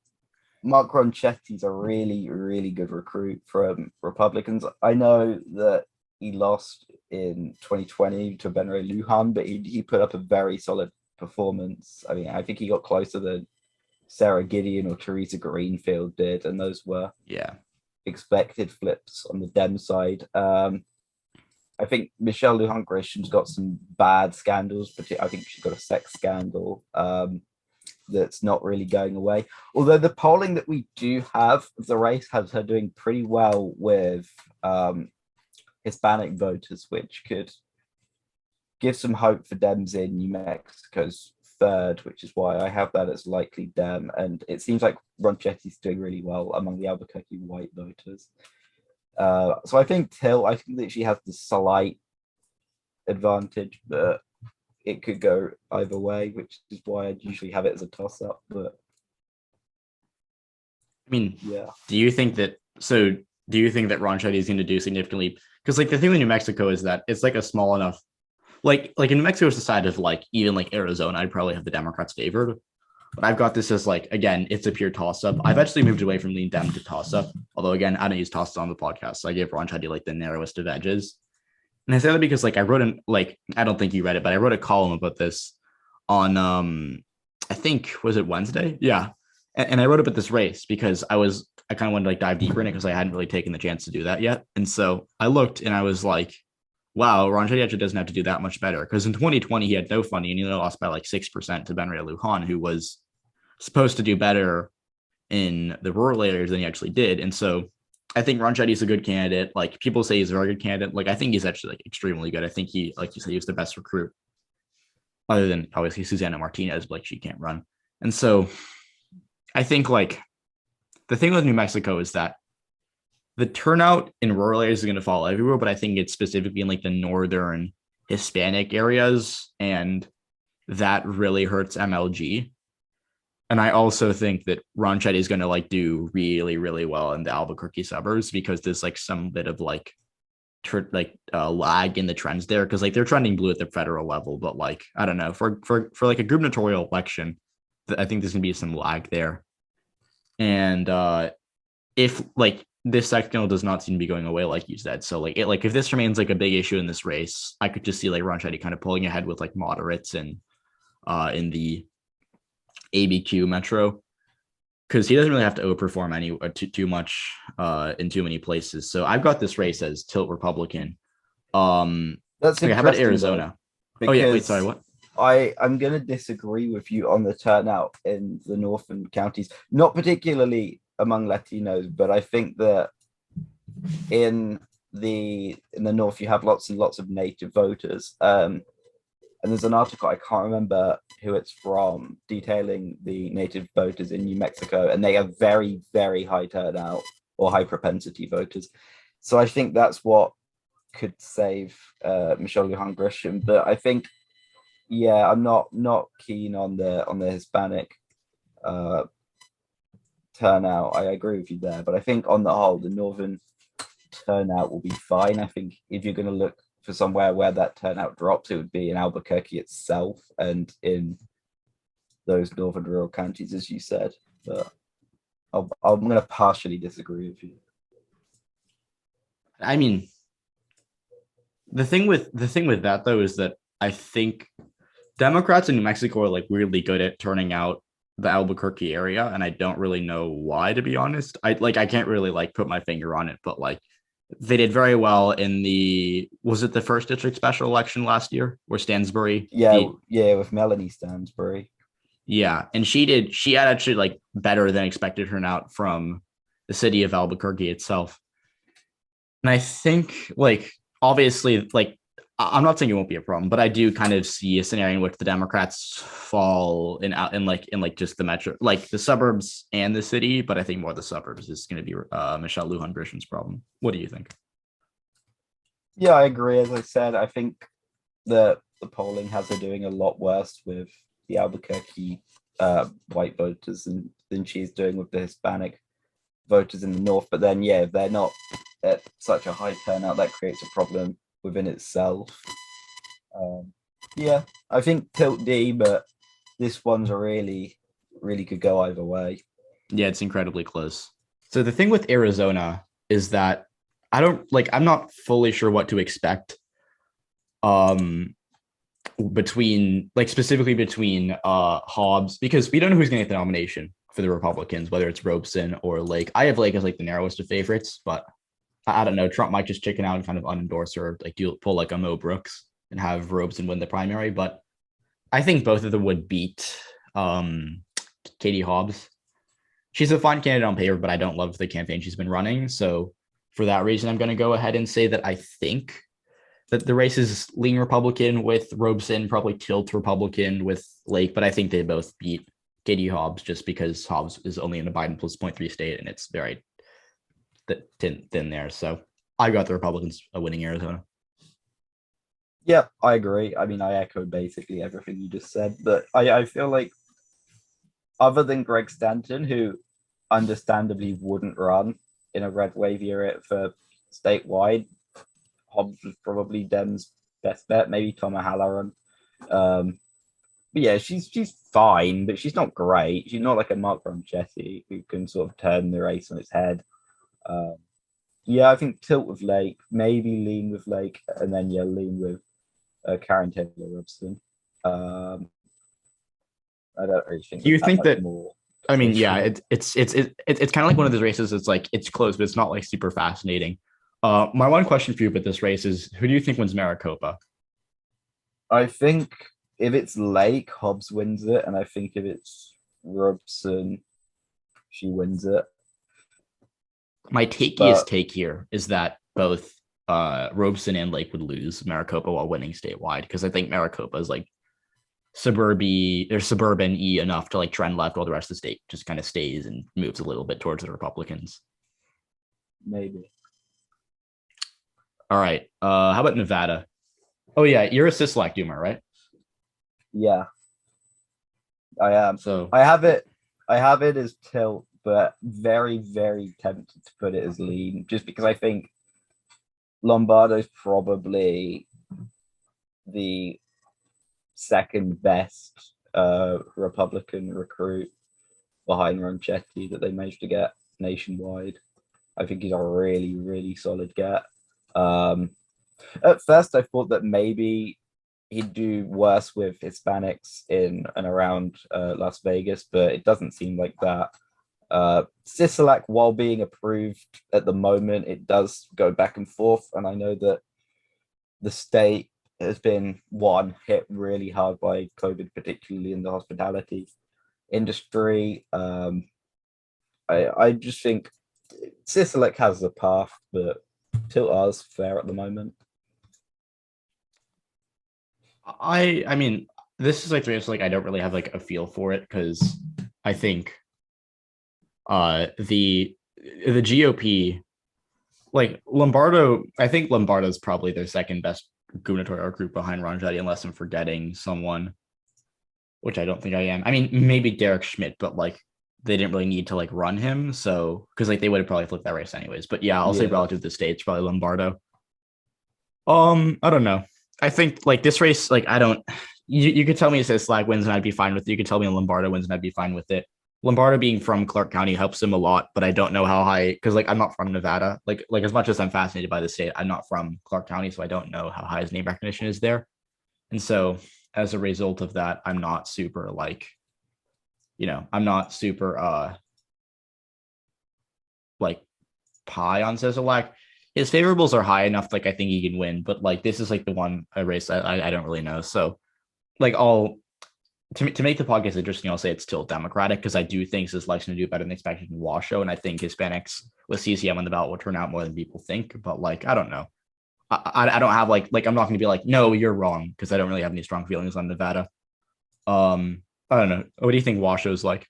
Mark Ronchetti is a really, really good recruit from Republicans. I know that he lost in 2020 to Ben Ray Lujan, but he put up a very solid performance. I mean, I think he got closer than Sarah Gideon or Teresa Greenfield did, and those were expected flips on the Dem side. I think Michelle Lujan Gresham's got some bad scandals, but I think she's got a sex scandal that's not really going away. Although the polling that we do have of the race has her doing pretty well with Hispanic voters, which could give some hope for Dems in New Mexico's third, which is why I have that as likely Dem. And it seems like Ron Chetty's doing really well among the Albuquerque white voters. So I think that she has the slight advantage, but it could go either way, which is why I'd usually have it as a toss-up. But I mean, yeah, do you think that Ron Chetty is going to do significantly? Because like the thing with New Mexico is that it's like a small enough, like in New Mexico's decided of like even like Arizona, I'd probably have the Democrats favored. But I've got this as like, again, it's a pure toss-up. I've actually moved away from lean Dem to toss-up. Although again, I don't use toss-up on the podcast, so I gave Ron Chetty like the narrowest of edges. And I say that because like I wrote I don't think you read it, but I wrote a column about this on I think was it Wednesday? Yeah. And I wrote about this race because I kind of wanted to like dive deeper in it because I hadn't really taken the chance to do that yet. And so I looked and I was like, wow, Ron Chetty actually doesn't have to do that much better. Because in 2020 he had no funding and he lost by like 6% to Ben Ray Lujan, who was supposed to do better in the rural areas than he actually did. And so I think Ron Chetty is a good candidate. Like people say he's a very good candidate. Like I think he's actually like extremely good. I think he, like you said, he was the best recruit, other than obviously Susana Martinez, but like she can't run. And so I think like the thing with New Mexico is that the turnout in rural areas is going to fall everywhere, but I think it's specifically in like the northern Hispanic areas, and that really hurts MLG. And I also think that Ron Chetty is going to like do really, really well in the Albuquerque suburbs because there's like some bit of like lag in the trends there because like they're trending blue at the federal level, but like I don't know for like a gubernatorial election, I think there's gonna be some lag there. And if like this sectional does not seem to be going away, like you said, so like if this remains like a big issue in this race, I could just see like Ron Chetty kind of pulling ahead with like moderates and in the ABQ metro because he doesn't really have to overperform too much in too many places. So I've got this race as tilt Republican. that's okay, how about Arizona? Oh yeah, wait, sorry, what? I'm going to disagree with you on the turnout in the northern counties, not particularly among Latinos, but I think that in the north you have lots and lots of native voters. And there's an article, I can't remember who it's from, detailing the native voters in New Mexico, and they are very, very high turnout or high propensity voters. So I think that's what could save Michelle Lujan Grisham. But I think, yeah, I'm not keen on the Hispanic turnout. I agree with you there, but I think on the whole, the northern turnout will be fine. I think if you're going to look for somewhere where that turnout drops, it would be in Albuquerque itself and in those northern rural counties, as you said. But I'm going to partially disagree with you. I mean, the thing with that though is that I think Democrats in New Mexico are like weirdly good at turning out the Albuquerque area, and I don't really know why, to be honest. I can't really like put my finger on it, but like they did very well in was it the first district special election last year where Stansbury? With Melanie Stansbury. Yeah, and she had actually like better than expected turnout from the city of Albuquerque itself. And I think like obviously like I'm not saying it won't be a problem, but I do kind of see a scenario in which the Democrats fall in just the metro, like the suburbs and the city. But I think more the suburbs is going to be Michelle Lujan Grisham's problem. What do you think? Yeah, I agree. As I said, I think the polling has her doing a lot worse with the Albuquerque white voters than she's doing with the Hispanic voters in the north. But then, yeah, if they're not at such a high turnout, that creates a problem within itself. Yeah, I think tilt D, but this one's really could go either way. Yeah, it's incredibly close. So the thing with Arizona is that I'm not fully sure what to expect specifically between Hobbs, because we don't know who's going to get the nomination for the Republicans, whether it's Robeson or Lake. I have Lake as like the narrowest of favorites, but I don't know. Trump might just chicken out and kind of unendorse her, like pull like a Mo Brooks and have Robeson win the primary. But I think both of them would beat Katie Hobbs. She's a fine candidate on paper, but I don't love the campaign she's been running. So for that reason, I'm going to go ahead and say that I think the races lean Republican with Robeson, probably tilt Republican with Lake, but I think they both beat Katie Hobbs just because Hobbs is only in a Biden plus 0.3 state and it's very thin there. So I got the Republicans winning Arizona. Yeah, I agree. I mean, I echo basically everything you just said, but I feel like other than Greg Stanton, who understandably wouldn't run in a red wave era for statewide, Hobbs was probably Dem's best bet, maybe Tom O'Halloran. But yeah, she's fine, but she's not great. She's not like a Mark Ronchetti who can sort of turn the race on its head. Yeah, I think tilt with Lake, maybe lean with Lake, and then yeah, lean with Karen Taylor Robson. I don't really think. Do you think that? More I mean, yeah, it's kind of like one of those races. It's like it's close, but it's not like super fascinating. My one question for you about this race is, who do you think wins Maricopa? I think if it's Lake, Hobbs wins it, and I think if it's Robson, she wins it. My takiest take here is that both Robeson and Lake would lose Maricopa while winning statewide because I think Maricopa is like suburban y enough to like trend left while the rest of the state just kind of stays and moves a little bit towards the Republicans. Maybe. All right. How about Nevada? Oh yeah, you're a Sisolak doomer, right? Yeah, I am. So I have it as tilt, but very, very tempted to put it as lean, just because I think Lombardo's probably the second best Republican recruit behind Ronchetti that they managed to get nationwide. I think he's a really, really solid get. At first, I thought that maybe he'd do worse with Hispanics in and around Las Vegas, but it doesn't seem like that. Sisolak, while being approved at the moment, it does go back and forth, and I know that the state has been hit really hard by COVID, particularly in the hospitality industry. I just think Sisolak has the path, but tilt ours fair at the moment. I mean, this is like I don't really have like a feel for it because I think the GOP like Lombardo, I think Lombardo is probably their second best gubernatorial group behind Ronchetti, unless I'm forgetting someone, which I don't think I am. I mean, maybe Derek Schmidt, but like they didn't really need to like run him, so because like they would have probably flipped that race anyways. But yeah, I'll say relative to the states, probably Lombardo. I don't know. I think like this race, like I don't. You could tell me it says Slag wins and I'd be fine with it. You could tell me Lombardo wins and I'd be fine with it. Lombardo being from Clark County helps him a lot, but I don't know how high because like I'm not from Nevada. Like as much as I'm fascinated by the state, I'm not from Clark County, so I don't know how high his name recognition is there. And so as a result of that, I'm not super like, I'm not super like high on Sisolak. His favorables are high enough, like I think he can win, but like this is like the one race I don't really know. So like to make the podcast interesting, I'll say it's still Democratic because I do think this election to do better than expected in Washoe, and I think Hispanics with CCM on the ballot will turn out more than people think. But like I don't know, I don't have like I'm not going to be like no you're wrong because I don't really have any strong feelings on Nevada. I don't know. What do you think Washoe's like?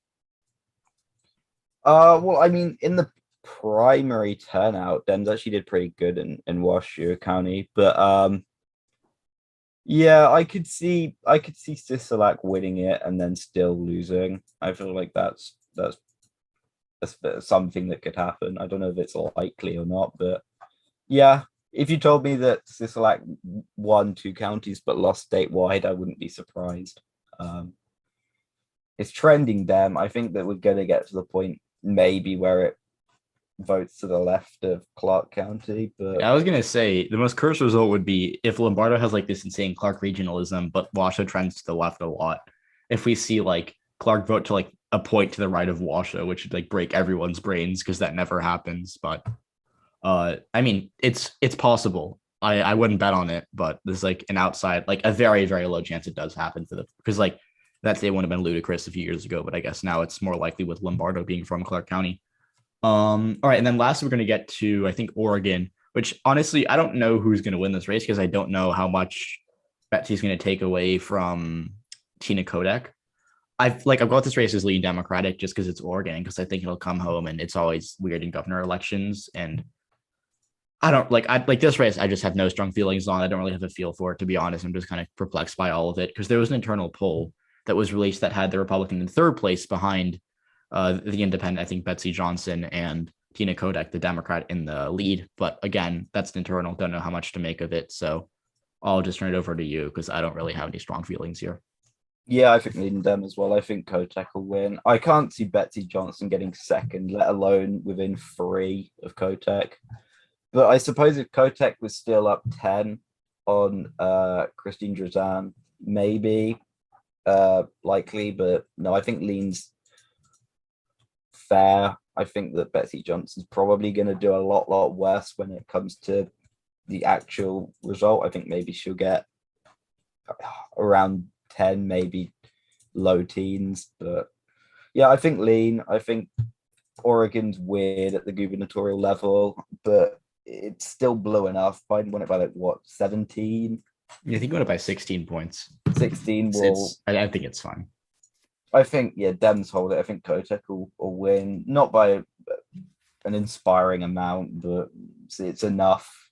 Well, I mean, in the primary turnout, Dems actually did pretty good in Washoe County, but yeah, I could see Sisolak winning it and then still losing. I feel like that's something that could happen. I don't know if it's likely or not, but yeah, if you told me that Sisolak won 2 counties but lost statewide, I wouldn't be surprised. It's trending Dem. I think that we're going to get to the point maybe where it votes to the left of Clark County, but I was gonna say the most cursed result would be if Lombardo has like this insane Clark regionalism, but Washoe trends to the left a lot. If we see like Clark vote to like a point to the right of Washoe, which would like break everyone's brains because that never happens. But I mean, it's possible. I wouldn't bet on it, but there's like an outside, like a very, very low chance it does happen because like that state would have been ludicrous a few years ago, but I guess now it's more likely with Lombardo being from Clark County. All right, and then lastly, we're going to get to I think Oregon, which honestly, I don't know who's going to win this race because I don't know how much Betsy's going to take away from Tina Kodak. I've got this race as leading Democratic just because it's Oregon, because I think it'll come home, and it's always weird in governor elections. And I don't I like this race. I just have no strong feelings on. I don't really have a feel for it, to be honest. I'm just kind of perplexed by all of it because there was an internal poll that was released that had the Republican in third place behind the independent, I think Betsy Johnson, and Tina Kodak, the Democrat, in the lead. But again, that's internal. Don't know how much to make of it. So I'll just turn it over to you because I don't really have any strong feelings here. Yeah, I think leading them as well. I think Kotek will win. I can't see Betsy Johnson getting second, let alone within 3 of Kotek. But I suppose if Kotek was still up 10 on Christine Drazan, maybe likely, but no, I think lean's fair. I think that Betsy Johnson's probably going to do a lot worse when it comes to the actual result. I think maybe she'll get around 10, maybe low teens. But yeah, I think lean. I think Oregon's weird at the gubernatorial level, but it's still blue enough. Biden won it by 17? Yeah, I think he won it by 16 points. 16 I think it's fine. I think, Dems hold it. I think Kotek will win, not by an inspiring amount, but it's enough.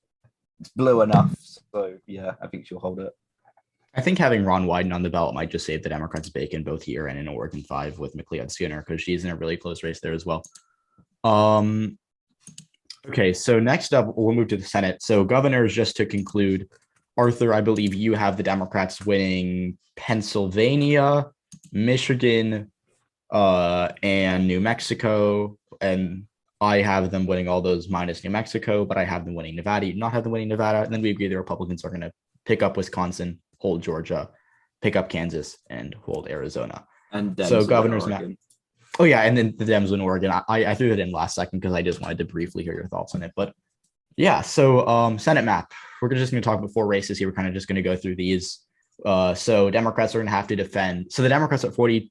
It's blue enough. So yeah, I think she'll hold it. I think having Ron Wyden on the ballot might just save the Democrats bacon both here and in Oregon 5 with McLeod Skinner, because she's in a really close race there as well. Okay, so next up, we'll move to the Senate. So governors, just to conclude, Arthur, I believe you have the Democrats winning Pennsylvania, Michigan, and New Mexico. And I have them winning all those minus New Mexico, but I have them winning Nevada. You do not have them winning Nevada. And then we agree the Republicans are going to pick up Wisconsin, hold Georgia, pick up Kansas, and hold Arizona. And Dems so governors map. Oh yeah, and then the Dems in Oregon. I threw that in last second because I just wanted to briefly hear your thoughts on it. But yeah, so Senate map. We're just going to talk about 4 races here. We're kind of just going to go through these. So Democrats are going to have to defend. So the Democrats at the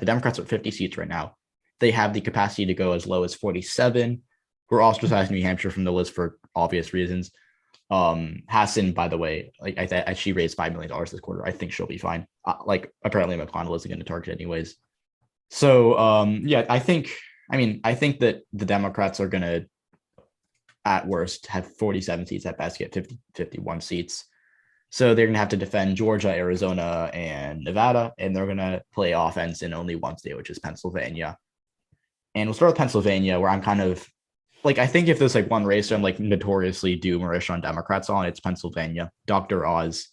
Democrats are at 50 seats right now. They have the capacity to go as low as 47. We're ostracizing New Hampshire from the list for obvious reasons. Hassan, by the way, she raised $5 million this quarter. I think she'll be fine. Apparently McConnell isn't going to target anyways. So I think that the Democrats are going to, at worst, have 47 seats, at best get 51 seats. So they're going to have to defend Georgia, Arizona, and Nevada, and they're going to play offense in only one state, which is Pennsylvania. And we'll start with Pennsylvania, where I'm kind of I think if there's one race I'm notoriously doomerish on Democrats on, it's Pennsylvania. Dr. Oz,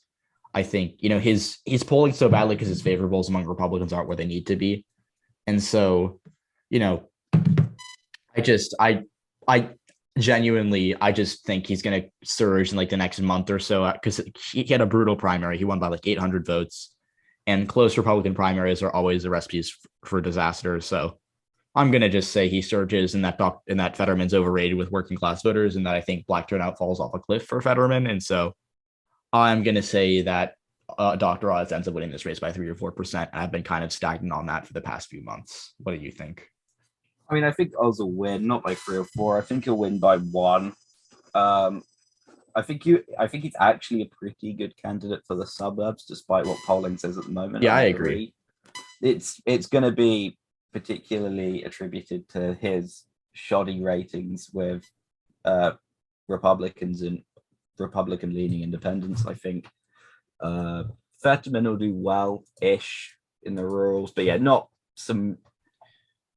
I think, he's polling so badly because his favorables among Republicans aren't where they need to be. And so, I genuinely, I just think he's going to surge in the next month or so, because he had a brutal primary. He won by 800 votes, and close Republican primaries are always the recipes for disaster. So I'm going to just say he surges, and that Fetterman's overrated with working class voters, and that I think black turnout falls off a cliff for Fetterman. And so I'm going to say that Dr. Oz ends up winning this race by 3 or 4%. I've been kind of stagnant on that for the past few months. What do you think? I mean, I think Oz will win, not by 3 or 4. I think he'll win by 1. I think he's actually a pretty good candidate for the suburbs, despite what polling says at the moment. Yeah, I agree. It's going to be particularly attributed to his shoddy ratings with Republicans and Republican-leaning independents. I think Fetterman will do well-ish in the rurals, but yeah, not some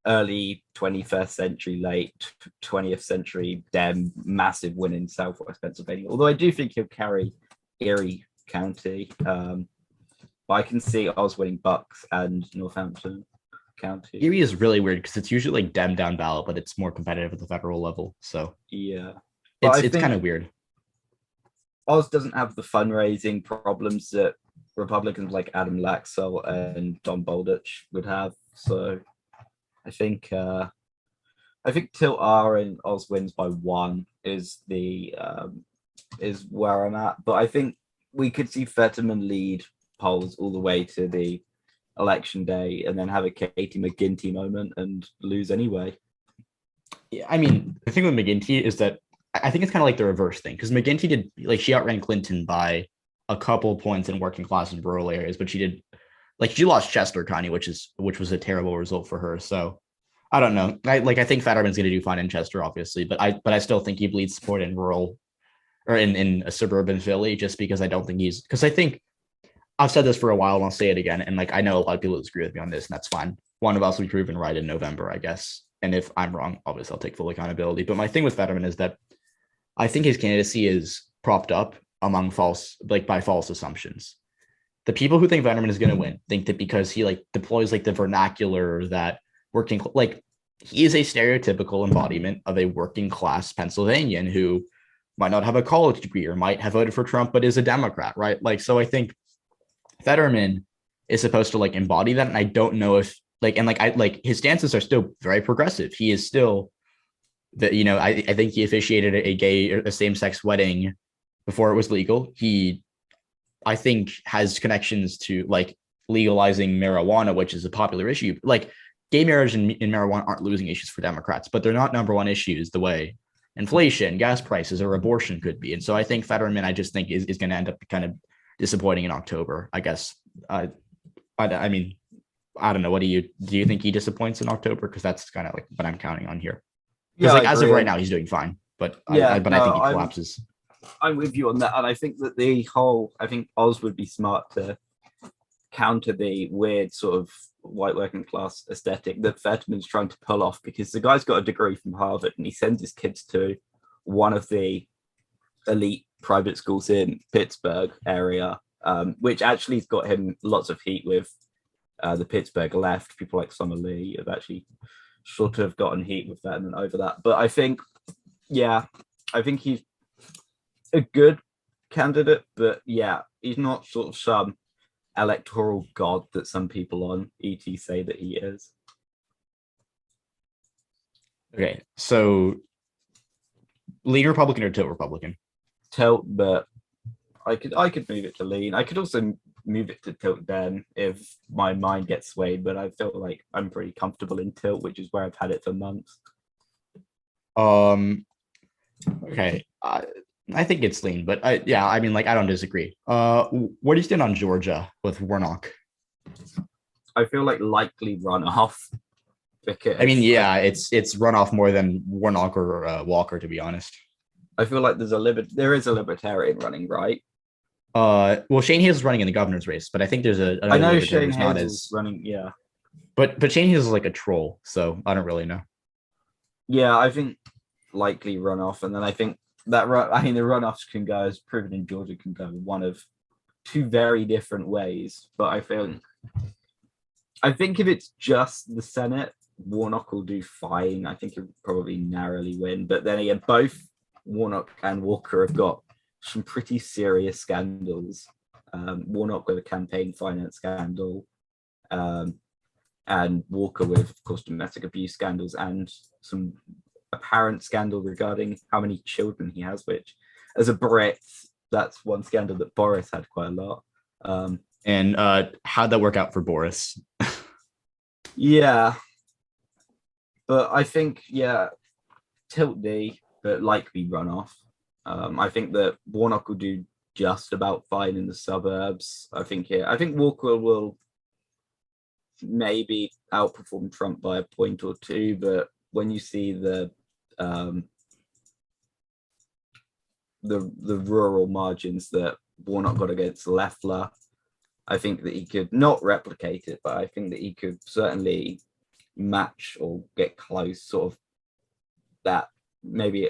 early 21st century, late 20th century Dem massive win in Southwest Pennsylvania. Although I do think he'll carry Erie County, but I can see Oz winning Bucks and Northampton County. Erie is really weird because it's usually Dem down ballot, but it's more competitive at the federal level. So yeah, it's kind of weird. Oz doesn't have the fundraising problems that Republicans like Adam Laxalt and Don Baldich would have. So I think Tilt R and Oz wins by 1 is where I'm at. But I think we could see Fetterman lead polls all the way to the election day and then have a Katie McGinty moment and lose anyway. Yeah, I mean, the thing with McGinty is that I think it's kind of like the reverse thing because McGinty did like she outran Clinton by a couple points in working class and rural areas, but she did like she lost Chester County, which was a terrible result for her. So I don't know. I think Fetterman's going to do fine in Chester, obviously, but I still think he bleeds support in rural or in a suburban Philly, just because I don't think he's because I think I've said this for a while and I'll say it again. And like I know a lot of people disagree with me on this, and that's fine. One of us will be proven right in November, I guess. And if I'm wrong, obviously I'll take full accountability. But my thing with Fetterman is that I think his candidacy is propped up among by false assumptions. The people who think Fetterman is going to win think that because he like deploys like the vernacular that working like he is a stereotypical embodiment of a working class Pennsylvanian who might not have a college degree or might have voted for Trump but is a Democrat, right? Like so I think Fetterman is supposed to like embody that, and I don't know if like and like I like his stances are still very progressive. He is still that I think he officiated a gay or a same-sex wedding before it was legal. He I think has connections to like legalizing marijuana, which is a popular issue. Like gay marriage and marijuana aren't losing issues for Democrats, but they're not number one issues the way inflation, gas prices, or abortion could be. And so I think Fetterman, I just think is going to end up kind of disappointing in October, I guess. I mean, I don't know. What do you think he disappoints in October? Because that's kind of like what I'm counting on here. Because like as of right now, he's doing fine, but I think he collapses. I'm with you on that, and I think that I think Oz would be smart to counter the weird sort of white working class aesthetic that Fetterman's trying to pull off, because the guy's got a degree from Harvard and he sends his kids to one of the elite private schools in Pittsburgh area, which actually has got him lots of heat with the Pittsburgh left. People like Summer Lee have actually sort of gotten heat with that and over that. But I think he's a good candidate, but yeah, he's not sort of some electoral god that some people on ET say that he is. Okay, so lean Republican or tilt Republican? Tilt, but I could move it to lean. I could also move it to tilt then if my mind gets swayed, but I feel like I'm pretty comfortable in tilt, which is where I've had it for months. Okay. I think it's lean, but I mean, like, I don't disagree. Where do you stand on Georgia with Warnock? I feel like likely runoff. Because I mean, yeah, it's runoff more than Warnock or Walker, to be honest. I feel like there is a libertarian running, right? Well, Shane Hayes is running in the governor's race, but I think there's I know Shane Hayes is running, yeah. But Shane Hayes is like a troll, so I don't really know. Yeah, I think likely runoff, and then I think the runoffs can go, as proven in Georgia, can go one of two very different ways. But I think if it's just the Senate, Warnock will do fine. I think he'll probably narrowly win. But then again, both Warnock and Walker have got some pretty serious scandals. Warnock with a campaign finance scandal, and Walker with, of course, domestic abuse scandals and some apparent scandal regarding how many children he has, which, as a Brit, that's one scandal that Boris had quite a lot. And how'd that work out for Boris? Yeah. But I think, tilt D, but likely runoff. I think that Warnock will do just about fine in the suburbs. I think Walker will maybe outperform Trump by a point or two, but when you see the rural margins that Warnock got against Loeffler, I think that he could not replicate it, but I think that he could certainly match or get close, sort of that, maybe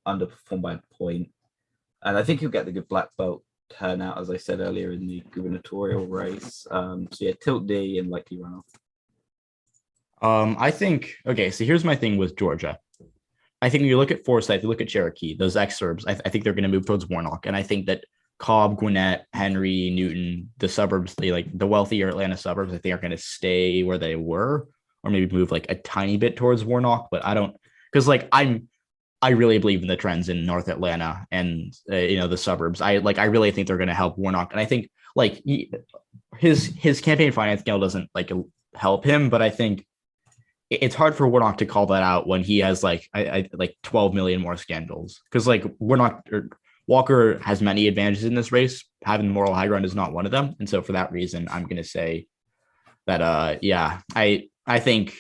underperform by a point. And I think he'll get the good black belt turnout, as I said earlier, in the gubernatorial race. So yeah, tilt D and likely runoff. I think, okay, so here's my thing with Georgia. I think when you look at Forsyth, you look at Cherokee, those exurbs, I think they're going to move towards Warnock. And I think that Cobb, Gwinnett, Henry, Newton, the suburbs, the wealthier Atlanta suburbs, I think are going to stay where they were, or maybe move like a tiny bit towards Warnock. But I don't, because like I really believe in the trends in North Atlanta and the suburbs. I really think they're going to help Warnock, and I think like his campaign finance scale doesn't like help him, but I think it's hard for Warnock to call that out when he has like 12 million more scandals. Because like Walker has many advantages in this race. Having the moral high ground is not one of them. And so for that reason, I'm gonna say that yeah, I think,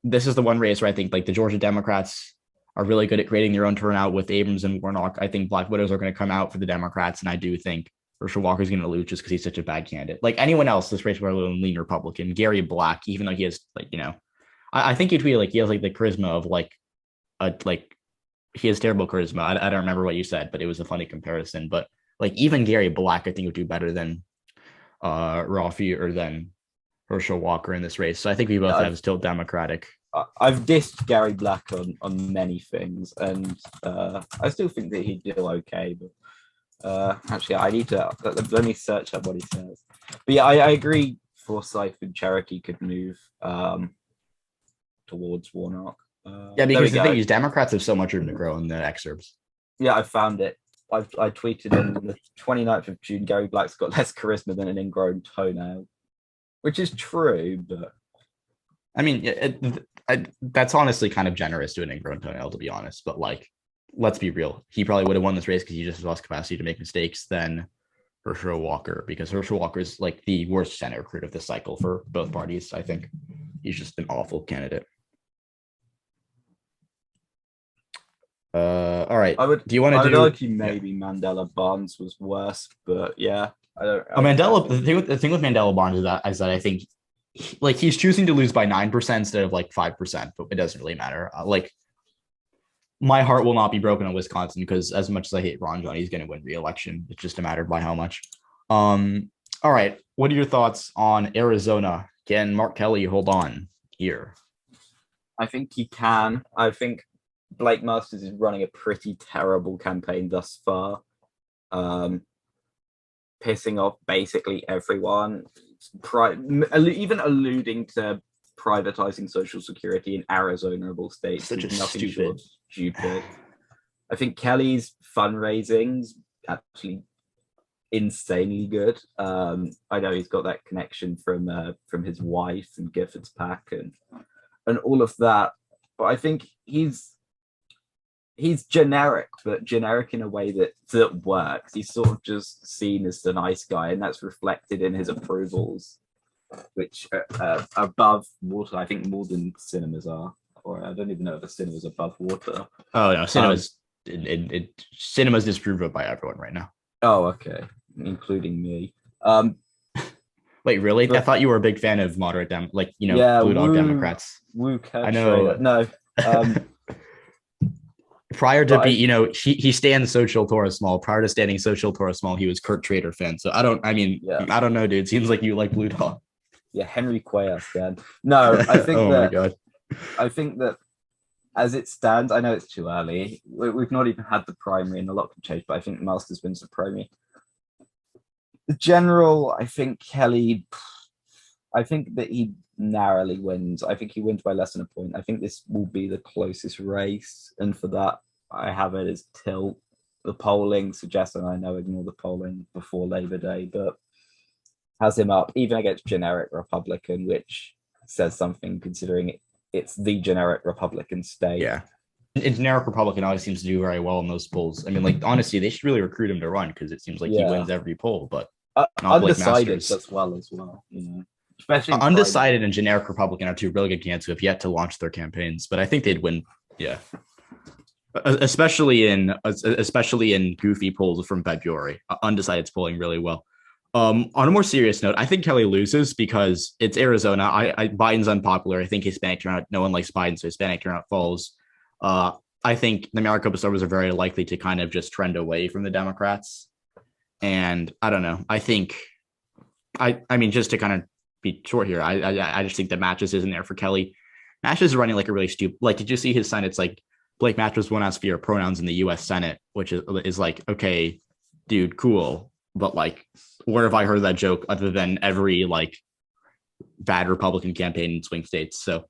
this is the one race where I think like the Georgia Democrats are really good at creating their own turnout with Abrams and Warnock. I think Black Widows are going to come out for the Democrats, and I do think Herschel Walker's going to lose just because he's such a bad candidate. Like anyone else, this race will lean Republican. Gary Black, even though he has I think you tweeted like he has like the charisma of he has terrible charisma. I don't remember what you said, but it was a funny comparison. But like even Gary Black, I think would do better than Rafi or than Herschel Walker in this race. So I think we both have still Democratic. I've dissed Gary Black on many things, and I still think that he'd do okay. But actually, I need to let me search up what he says. But yeah, I agree. Forsyth and Cherokee could move towards Warnock. Yeah, because the thing is, Democrats have so much room to grow in the excerpts. Yeah, I found it. I tweeted on the 29th of June, Gary Black's got less charisma than an ingrown toenail, which is true, but I mean, that's honestly kind of generous to an ingrown toenail, to be honest. But like, let's be real. He probably would have won this race because he just has less capacity to make mistakes than Herschel Walker, because Herschel Walker is like the worst Senate recruit of this cycle for both parties. I think he's just an awful candidate. All right. Do you want to do? Argue maybe Mandela Barnes was worse, but yeah, I don't. Mandela. The thing with Mandela Barnes is that I think he's choosing to lose by 9% instead of like 5%, but it doesn't really matter. My heart will not be broken on Wisconsin because as much as I hate Ron John, he's going to win re-election. It's just a matter by how much. All right. What are your thoughts on Arizona? Can Mark Kelly hold on here? I think he can. I think Blake Masters is running a pretty terrible campaign thus far, pissing off basically everyone, even alluding to privatizing Social Security in Arizona-able states. Such a stupid. I think Kelly's fundraising's actually insanely good. I know he's got that connection from his wife and Gifford's PAC and all of that, but I think he's generic, but generic in a way that works. He's sort of just seen as the nice guy, and that's reflected in his approvals, which are above water. I think more than cinemas are, or I don't even know if a cinema's above water. Oh no, cinemas. Cinema's disapproved by everyone right now. Oh, okay, including me. Wait, really? I thought you were a big fan of moderate blue dog Democrats. I know. No. Prior to he stands Social Taurus Small. Prior to standing Social Taurus Small, he was Kurt Trader fan. So I don't know, dude. Seems like you like Blue Dog. Yeah, Henry Cuellar fan. No, I think my God. I think that as it stands, I know it's too early. We've not even had the primary, and a lot can change. But I think Masters wins the primary. The general, I think Kelly. I think that he narrowly wins. I think he wins by less than a point. I think this will be the closest race, and for that, I have it as tilt. The polling suggests, and I know ignore the polling before Labor Day, but has him up even against generic Republican, which says something considering it's the generic Republican state. Yeah. And generic Republican always seems to do very well in those polls. I mean, like, honestly, they should really recruit him to run because it seems like he wins every poll, but undecided as well, Especially undecided and generic Republican are two really good candidates who have yet to launch their campaigns, but I think they'd win. Yeah. Especially in goofy polls from February. Undecided's polling really well. On a more serious note, I think Kelly loses because it's Arizona. Biden's unpopular. I think Hispanic turnout. No one likes Biden, so Hispanic turnout falls. I think the Maricopa suburbs are very likely to kind of just trend away from the Democrats. And I don't know. I think, I mean, just to kind of be short here, I just think that Matches isn't there for Kelly. Matches is running like a really stupid. Like, did you see his sign? It's like Blake Matches won't ask for your pronouns in the U.S. Senate, which is like, okay, dude, cool. But like, where have I heard that joke other than every like bad Republican campaign in swing states? So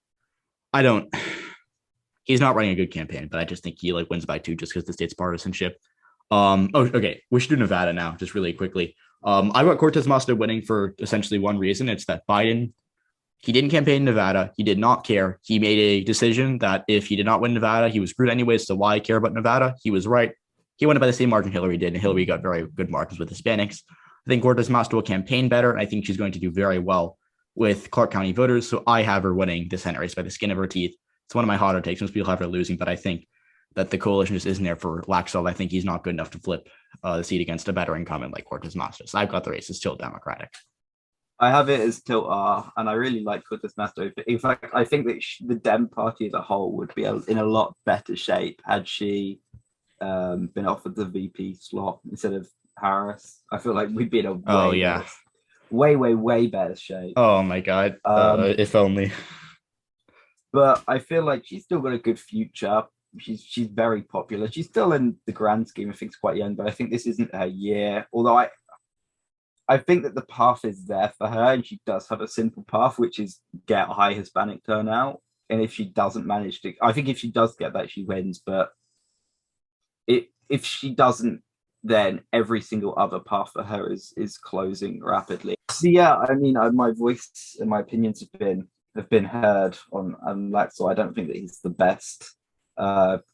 he's not running a good campaign, but I just think he like wins by 2 just because the state's partisanship. Okay. We should do Nevada now, just really quickly. I got Cortez Masto winning for essentially one reason. It's that Biden He didn't campaign in Nevada. He did not care. He made a decision that if he did not win Nevada, he was screwed anyways. So why care about Nevada? He was right. He won it by the same margin Hillary did, and Hillary got very good margins with Hispanics. I think Cortez Masto will campaign better, and I think she's going to do very well with Clark County voters. So I have her winning the Senate race by the skin of her teeth. It's one of my hotter takes. Most people have her losing, but I think that the coalition just isn't there for Laxalt. I think he's not good enough to flip the seat against a better incumbent like Cortez Masto. So I've got the race as still Democratic. I have it as tilt R, and I really like Cortez Masto. In fact, I think that the Dem Party as a whole would be in a lot better shape had she been offered the VP slot instead of Harris. I feel like we'd be in a way better shape. Oh my God, if only. But I feel like she's still got a good future. She's very popular. She's still in the grand scheme of things quite young, but I think this isn't her year. Although I think that the path is there for her, and she does have a simple path, which is get high Hispanic turnout. And if she doesn't manage to, I think if she does get that, she wins. But if she doesn't, then every single other path for her is closing rapidly. So yeah, I mean, my voice and my opinions have been heard on Laxalt. I don't think that he's the best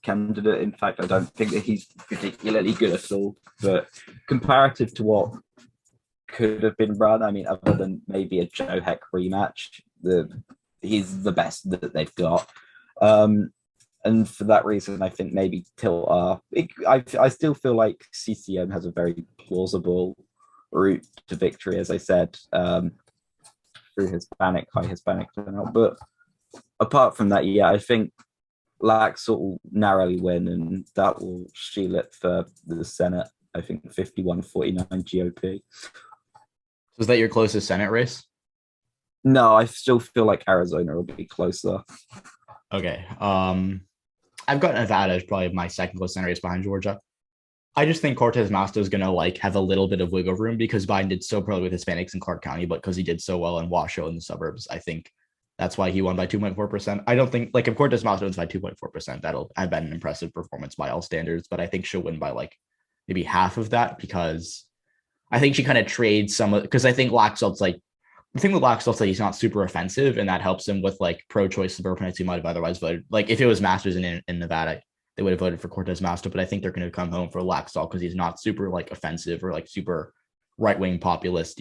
candidate. In fact, I don't think that he's particularly good at all. But comparative to what could have been run, I mean, other than maybe a Joe Heck rematch, he's the best that they've got. And for that reason, I think maybe tilt R. I still feel like CCM has a very plausible route to victory, as I said, through high Hispanic turnout. But apart from that, yeah, I think Laxalt will narrowly win, and that will seal it for the Senate. I think 51-49 GOP. So is that your closest Senate race? No, I still feel like Arizona will be closer. Okay. I've got Nevada as probably my second closest Senate race behind Georgia. I just think Cortez Masto is going to have a little bit of wiggle room because Biden did so poorly with Hispanics in Clark County, but because he did so well in Washoe in the suburbs, I think that's why he won by 2.4%. I don't think if Cortez Masto wins by 2.4%, that'll have been an impressive performance by all standards, but I think she'll win by maybe half of that because I think she kind of trades because I think Laxalt's the thing with Laxalt he's not super offensive, and that helps him with pro-choice suburbanites who might have otherwise voted. If it was Masters in Nevada, they would have voted for Cortez Masto, but I think they're going to come home for Laxalt because he's not super offensive or super right-wing populist,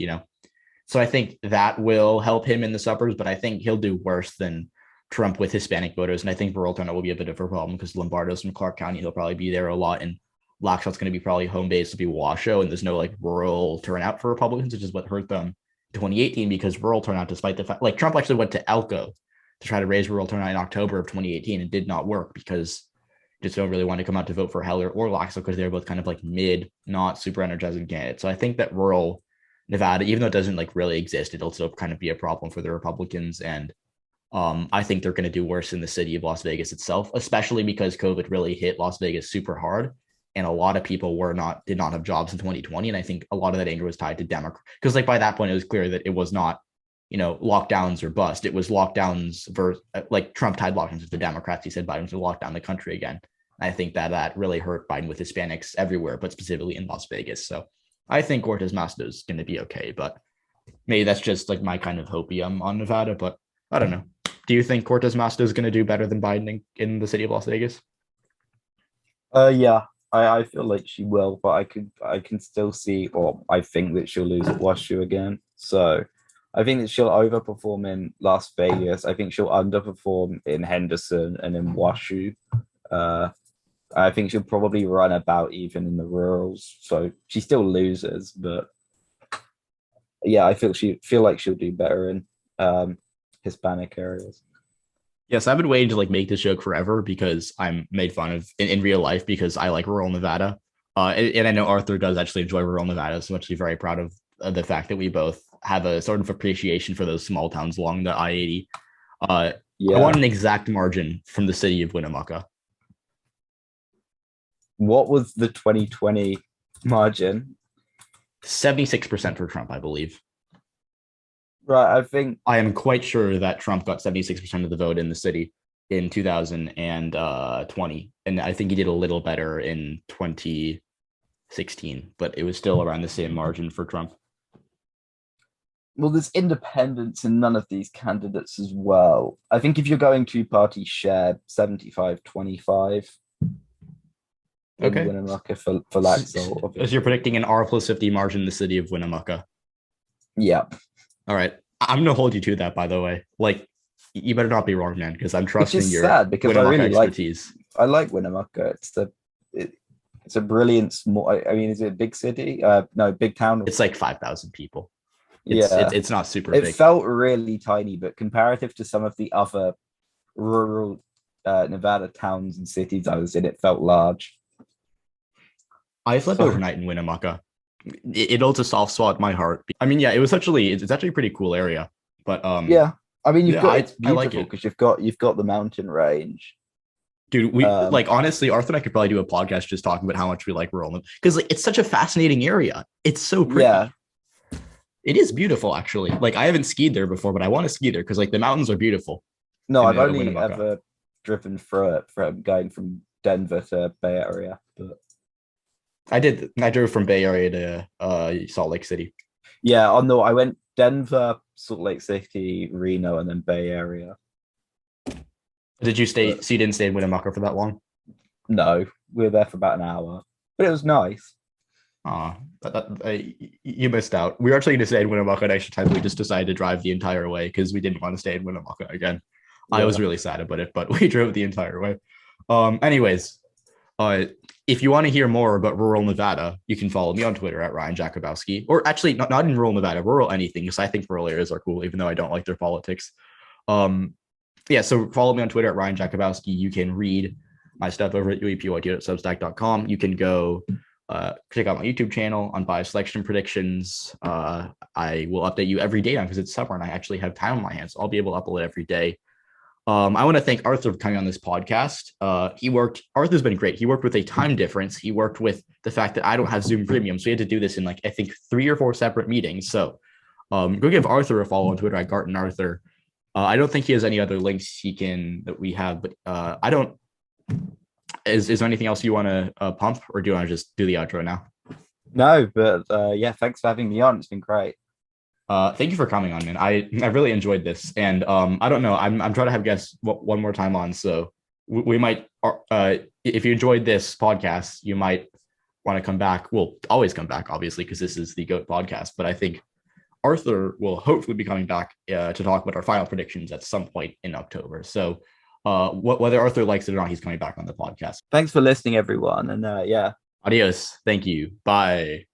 So I think that will help him in the suburbs, but I think he'll do worse than Trump with Hispanic voters. And I think rural turnout will be a bit of a problem because Lombardo's from Clark County. He'll probably be there a lot. And Laxalt's going to be probably home base to be Washoe. And there's no rural turnout for Republicans, which is what hurt them in 2018 because rural turnout, despite the fact Trump actually went to Elko to try to raise rural turnout in October of 2018 and did not work because just don't really want to come out to vote for Heller or Laxalt because they're both kind of mid, not super energizing candidates. So I think that rural Nevada, even though it doesn't really exist, it'll still kind of be a problem for the Republicans. And I think they're going to do worse in the city of Las Vegas itself, especially because COVID really hit Las Vegas super hard. And a lot of people did not have jobs in 2020. And I think a lot of that anger was tied to Democrats. Because by that point, it was clear that it was not, lockdowns or bust. It was lockdowns versus Trump tied lockdowns with the Democrats. He said Biden was going to lock down the country again. And I think that really hurt Biden with Hispanics everywhere, but specifically in Las Vegas. So I think Cortez Masto is going to be okay, but maybe that's just my kind of hopium on Nevada, but I don't know. Do you think Cortez Masto is going to do better than Biden in the city of Las Vegas? Yeah, I feel like she will, but I can still see, or I think that she'll lose at Washoe again. So I think that she'll overperform in Las Vegas. I think she'll underperform in Henderson and in Washoe. I think she'll probably run about even in the rurals. So she still loses, but yeah, I feel like she'll do better in Hispanic areas. Yes, I've been waiting to make this joke forever because I'm made fun of in real life because I like rural Nevada. And I know Arthur does actually enjoy rural Nevada, so I'm actually very proud of the fact that we both have a sort of appreciation for those small towns along the I-80. Yeah. I want an exact margin from the city of Winnemucca. What was the 2020 margin? 76% for Trump, I believe. Right, I am quite sure that Trump got 76% of the vote in the city in 2020. And I think he did a little better in 2016, but it was still around the same margin for Trump. Well, there's independents in none of these candidates as well. I think if you're going two-party share, 75-25 in Okay. Winnemucca for Laxalt, As you're obviously. predicting an R+50 margin in the city of Winnemucca. Yeah, All right. I'm gonna hold you to that, by the way. Like, you better not be wrong, man, because I'm which trusting is your sad because Winnemucca expertise. I like Winnemucca. It's a brilliant small. I mean, is it a big city? No, big town. It's like 5,000 people. Yeah, It's not super it big. felt really tiny, but comparative to some of the other rural Nevada towns and cities I was in, it felt large. I slept So overnight in Winnemucca. It holds a soft spot in my heart. I mean, yeah, it's actually a pretty cool area. But yeah, I mean, yeah, it's I like beautiful it. because you've got the mountain range. Dude, we Um, like honestly, Arthur and I could probably do a podcast just talking about how much we like rural because like it's such a fascinating area. It's so yeah, pretty. It is beautiful, actually. Like I haven't skied there before, but I want to ski there because like the mountains are beautiful no, in I've only Winnemucca. ever driven through it from going from Denver to Bay Area, but I did. I drove from Bay Area to Salt Lake City. yeah, on the I went Denver, Salt Lake City, Reno, and then Bay Area. Did you stay? But So you didn't stay in Winnemucca for that long? no, we were there for about an hour, but it was nice. You missed out. We were actually going to stay in Winnemucca next time. We just decided to drive the entire way because we didn't want to stay in Winnemucca again. I was Yeah. really sad about it, but we drove the entire way. Anyways, uh, if you want to hear more about rural Nevada, you can follow me on Twitter at Ryan Jakubowski, or actually not in rural Nevada, rural anything, because I think rural areas are cool, even though I don't like their politics. Um, yeah, so follow me on Twitter at Ryan Jakubowski. You can read my stuff over at uepyt.substack.com. You can go check out my YouTube channel, Unbiased Selection Predictions. I will update you every day now because it's summer and I actually have time on my hands. So I'll be able to upload every day. I want to thank Arthur for coming on this podcast. Arthur's been great. He worked with a time difference. He worked with the fact that I don't have Zoom Premium. So we had to do this in like, I think 3 or 4 separate meetings. So go give Arthur a follow on Twitter at Garton Arthur. I don't think he has any other links that we have, but I don't. Is there anything else you want to pump, or do you want to just do the outro now? No, but yeah, thanks for having me on. It's been great. Thank you for coming on, man. I really enjoyed this, and I don't know. I'm trying to have guests one more time on, so we might. If you enjoyed this podcast, you might want to come back. We'll always come back, obviously, because this is the GOAT podcast. But I think Arthur will hopefully be coming back to talk about our final predictions at some point in October. So whether Arthur likes it or not, he's coming back on the podcast. Thanks for listening, everyone. And yeah. Adios. Thank you. Bye.